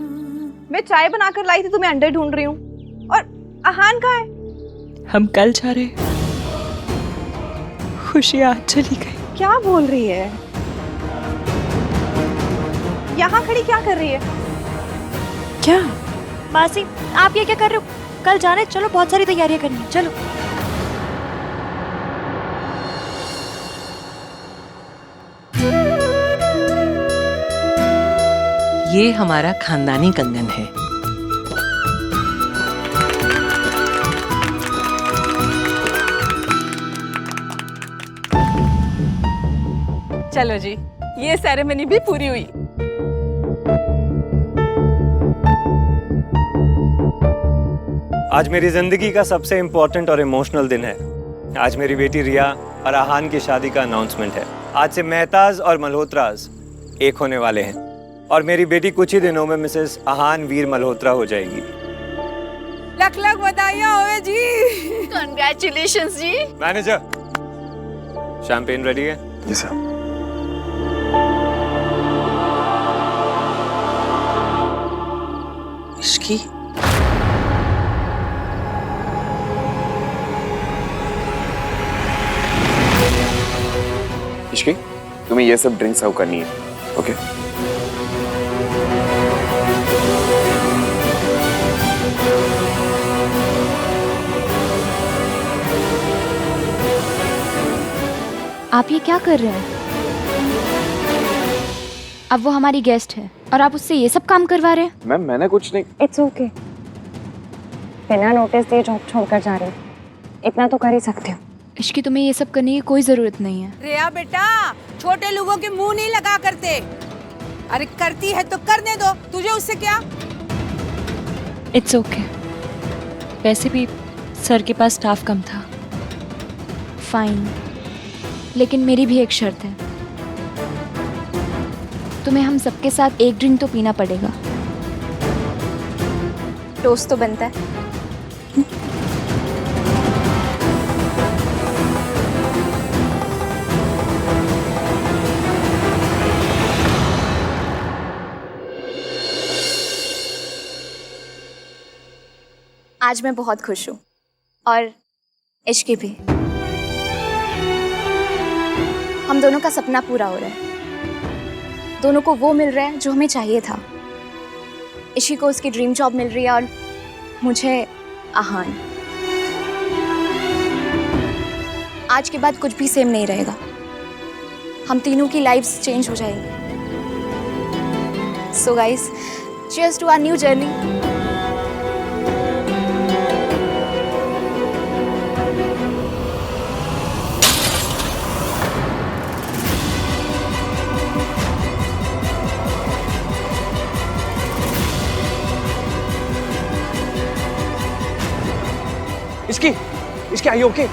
[SPEAKER 3] मैं चाय बनाकर लाई थी, तुम्हें अंडे ढूंढ रही हूँ। और अहान कहाँ है?
[SPEAKER 10] हम कल जा रहे। खुशी आज चली गई।
[SPEAKER 3] क्या बोल रही है? यहाँ खड़ी क्या कर रही है?
[SPEAKER 10] क्या
[SPEAKER 1] मासी, आप ये क्या कर रहे हो? कल जाने, चलो बहुत सारी तैयारियां करनी है, चलो।
[SPEAKER 7] ये हमारा खानदानी कंगन है।
[SPEAKER 3] चलो जी, ये सेरेमनी भी पूरी हुई।
[SPEAKER 12] आज मेरी जिंदगी का सबसे इम्पोर्टेंट और इमोशनल दिन है। आज मेरी बेटी रिया और आहान की शादी का अनाउंसमेंट है। आज से मेहताज और मल्होत्राज एक होने वाले हैं और मेरी बेटी कुछ ही दिनों में मिसेस आहान वीर मल्होत्रा हो जाएगी।
[SPEAKER 5] लख लख बधाइयां होवे जी।
[SPEAKER 3] Congratulations जी।
[SPEAKER 12] मैनेजर, शैंपेन रेडी है?
[SPEAKER 2] Yes sir.
[SPEAKER 7] इश्की,
[SPEAKER 15] इश्की, तुम्हें ये सब ड्रिंक सर्व करनी है, ओके?
[SPEAKER 8] आप ये क्या कर रहे हैं? अब वो हमारी गेस्ट है और आप उससे ये सब काम करवा रहे हैं?
[SPEAKER 15] मैम मैंने कुछ नहीं।
[SPEAKER 16] It's okay. बिना नोटिस दिए जॉब छोड़कर जा रही हूँ, इतना तो कर ही सकती हूँ।
[SPEAKER 8] इश्की, तुम्हें ये सब करने की कोई जरूरत नहीं है।
[SPEAKER 5] रिया बेटा, छोटे लोगों के मुंह नहीं लगा करते। अरे करती है तो करने दो, तुझे उससे क्या?
[SPEAKER 10] It's okay. वैसे भी सर के पास स्टाफ कम था।
[SPEAKER 8] फाइन, लेकिन मेरी भी एक शर्त है। तुम्हें हम सबके साथ एक ड्रिंक तो पीना पड़ेगा। टोस्ट तो बनता है। आज मैं बहुत खुश हूँ और इश्की भी। हम दोनों का सपना पूरा हो रहा है। दोनों को वो मिल रहा है जो हमें चाहिए था। इश्की को उसकी ड्रीम जॉब मिल रही है और मुझे आहान। आज के बाद कुछ भी सेम नहीं रहेगा। हम तीनों की लाइफ्स चेंज हो जाएंगी। So guys, cheers to our new journey.
[SPEAKER 4] इसकी आई ओके?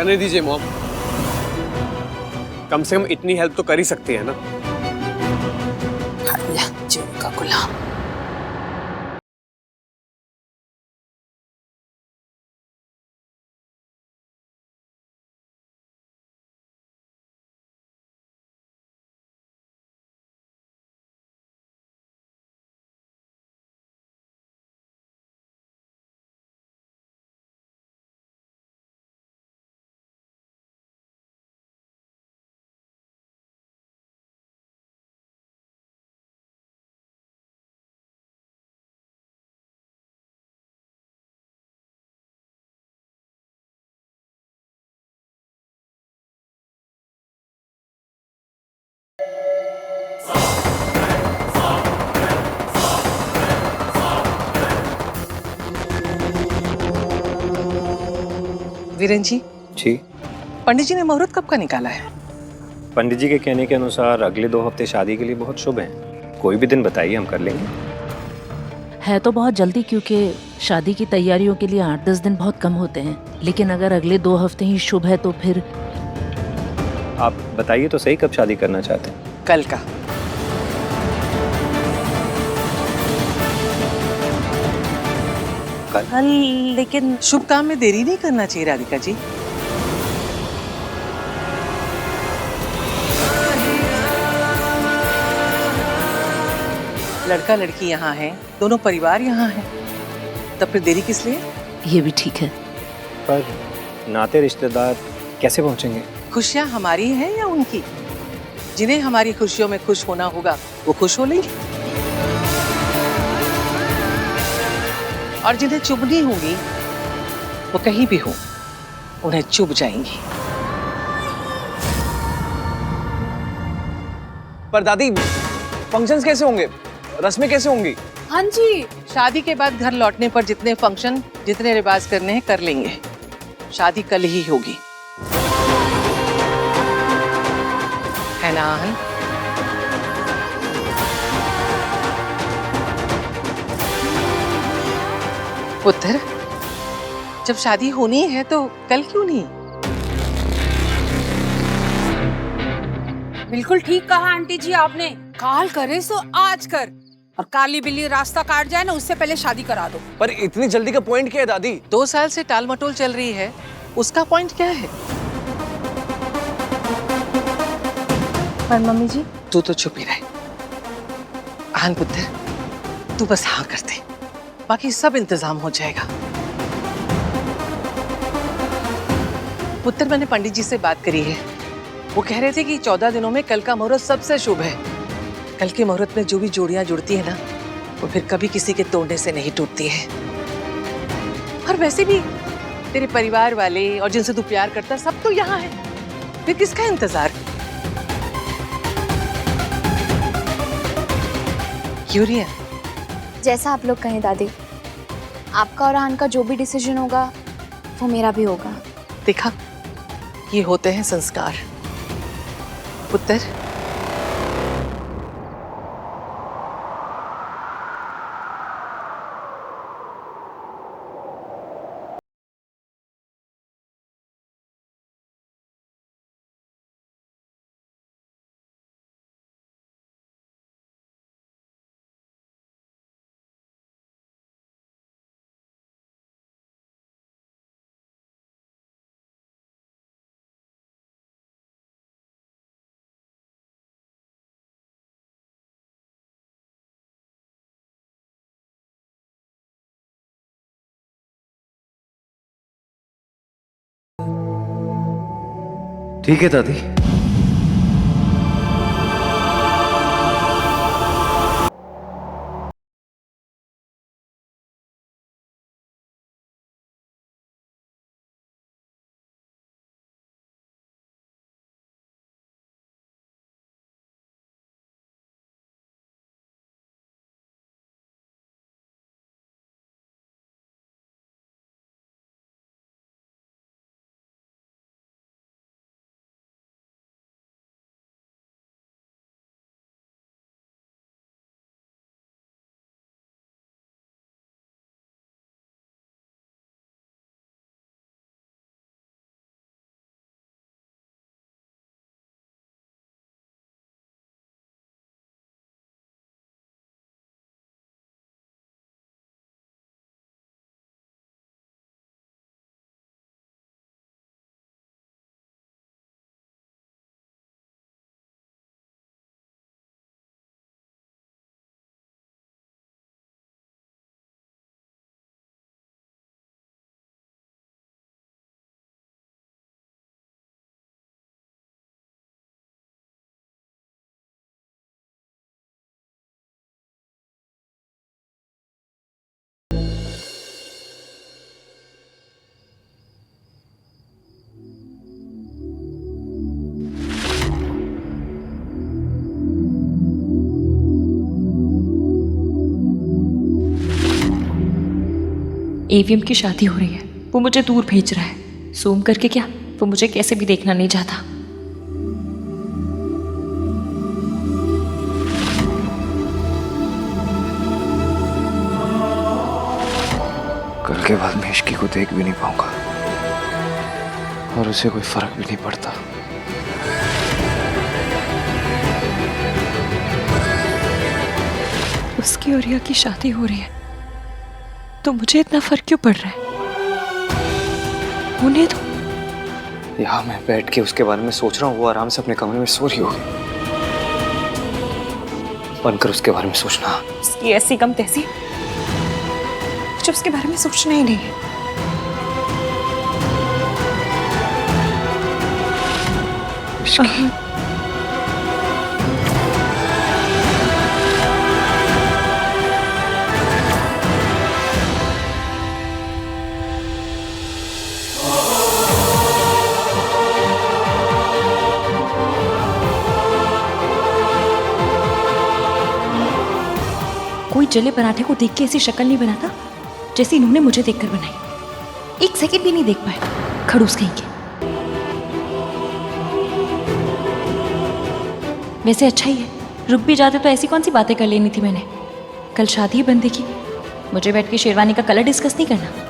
[SPEAKER 4] करने दीजिए मॉम, कम से कम इतनी हेल्प तो कर ही सकती है ना।
[SPEAKER 5] जो का गुलाम।
[SPEAKER 17] वीरेन जी,
[SPEAKER 12] जी
[SPEAKER 17] पंडित जी ने मुहूर्त कब का निकाला है?
[SPEAKER 12] पंडित जी के कहने के अनुसार अगले 2 हफ्ते शादी के लिए बहुत शुभ हैं। कोई भी दिन बताइए, हम कर लेंगे।
[SPEAKER 6] है तो बहुत जल्दी, क्योंकि शादी की तैयारियों के लिए 8-10 दिन बहुत कम होते हैं। लेकिन अगर अगले 2 हफ्ते ही शुभ है तो फिर
[SPEAKER 12] आप बताइए तो सही, कब शादी करना चाहते हैं?
[SPEAKER 17] कल का।
[SPEAKER 6] कल? लेकिन
[SPEAKER 17] शुभ काम में देरी नहीं करना चाहिए राधिका जी। लड़का लड़की यहाँ है, दोनों परिवार यहाँ है, तब फिर देरी किस लिए?
[SPEAKER 6] ये भी ठीक है,
[SPEAKER 12] पर नाते रिश्तेदार कैसे पहुंचेंगे?
[SPEAKER 17] खुशियाँ हमारी हैं या उनकी? जिन्हें हमारी खुशियों में खुश होना होगा वो खुश हो लेंगे, और जिन्हें चुभनी होगी वो कहीं भी हो उन्हें चुभ जाएंगी।
[SPEAKER 11] पर दादी, फंक्शंस कैसे होंगे, रस्में कैसे होंगी?
[SPEAKER 17] हाँ जी, शादी के बाद घर लौटने पर जितने फंक्शन, जितने रिवाज करने हैं कर लेंगे। शादी कल ही होगी, है ना आहन? पुत्र, जब शादी होनी है तो कल क्यों नहीं?
[SPEAKER 5] बिल्कुल ठीक कहा आंटी जी आपने। काल करे सो आज कर, और काली बिल्ली रास्ता काट जाए ना उससे पहले शादी करा दो।
[SPEAKER 11] पर इतनी जल्दी का पॉइंट क्या है दादी?
[SPEAKER 17] 2 साल से टाल मटोल चल रही है, उसका पॉइंट क्या है?
[SPEAKER 8] पर मम्मी जी,
[SPEAKER 17] तू तो चुप ही रहे। आहन पुत्र, तू बस हाँ कर दे, बाकी सब इंतजाम हो जाएगा। पुत्र, मैंने पंडित जी से बात करी है, वो कह रहे थे कि 14 दिनों में कल का मुहूर्त सबसे शुभ है। कल के मुहूर्त में जो भी जोड़ियां जुड़ती है ना, वो फिर कभी किसी के तोड़ने से नहीं टूटती है। और वैसे भी तेरे परिवार वाले और जिनसे तू प्यार करता है सब तो यहाँ है, फिर किसका इंतजार? क्यों रिया?
[SPEAKER 8] जैसा आप लोग कहें दादी, आपका और आहन का जो भी डिसीजन होगा वो मेरा भी होगा।
[SPEAKER 17] देखा, ये होते हैं संस्कार। पुत्र,
[SPEAKER 2] ठीक है दादी।
[SPEAKER 10] एवीएम की शादी हो रही है, वो मुझे दूर भेज रहा है। ज़ूम करके क्या, वो मुझे कैसे भी देखना नहीं चाहता।
[SPEAKER 2] कल के बाद मैं इश्की को देख भी नहीं पाऊंगा और उसे कोई फर्क भी नहीं पड़ता।
[SPEAKER 10] उसकी और रिया की शादी हो रही है तो मुझे इतना फर्क क्यों पड़ रहा है? होने दो।
[SPEAKER 2] यहाँ मैं बैठ के उसके बारे में सोच रहा हूँ, वो आराम से अपने कमरे में सो रही होगी। बनकर उसके बारे में सोचना।
[SPEAKER 10] उसकी ऐसी कम तैसी, मुझे उसके बारे में सोचना ही नहीं है। कोई जले पराठे को देख के ऐसी शक्ल नहीं बनाता जैसी इन्होंने मुझे देखकर बनाई। एक सेकंड भी नहीं देख पाए, खड़ूस कहीं के। वैसे अच्छा ही है, रुक भी जाते तो ऐसी कौन सी बातें कर लेनी थी मैंने। कल शादी ही बंद देखी, मुझे बैठ के शेरवानी का कलर डिस्कस नहीं करना।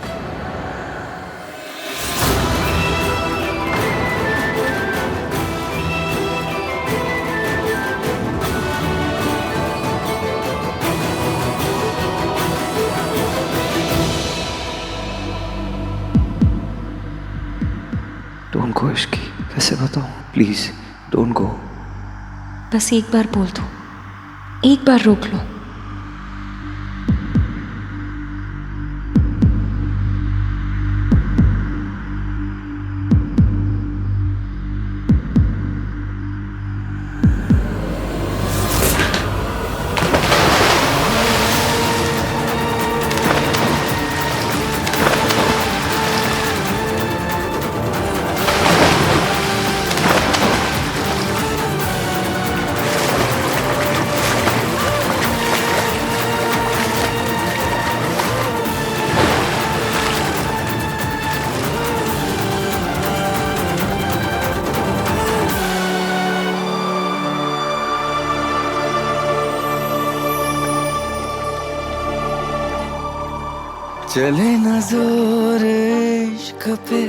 [SPEAKER 2] डोंट गो इश्की, कैसे बताऊं? Please don't go.
[SPEAKER 10] बस एक बार बोल दो, एक बार रोक लो।
[SPEAKER 18] चले न जोर इश्क पे,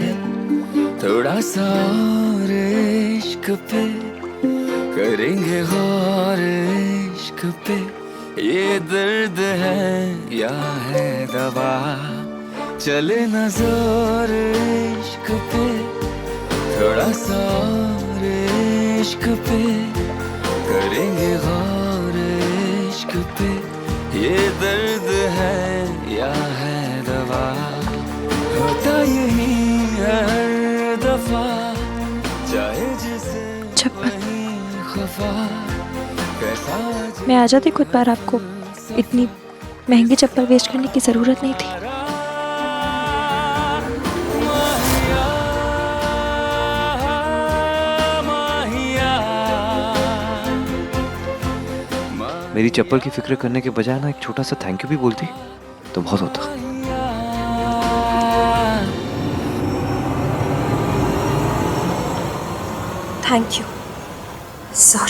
[SPEAKER 18] थोड़ा सा और इश्क पे, करेंगे गौर इश्क पे। ये दर्द है या है दवा, चले न जोर इश्क पे, थोड़ा सा और इश्क पे, करेंगे गौर इश्क पे। ये दर्द है या है दवा, होता यही हर दफा, चाहे जिसे खफा कैसा।
[SPEAKER 10] मैं आ जाती खुद बार, आपको इतनी महंगी चप्पल वेस्ट करने की जरूरत नहीं थी।
[SPEAKER 2] मेरी चप्पल की फिक्र करने के बजाय ना एक छोटा सा थैंक यू भी बोलती तो बहुत होता।
[SPEAKER 8] Thank you sir.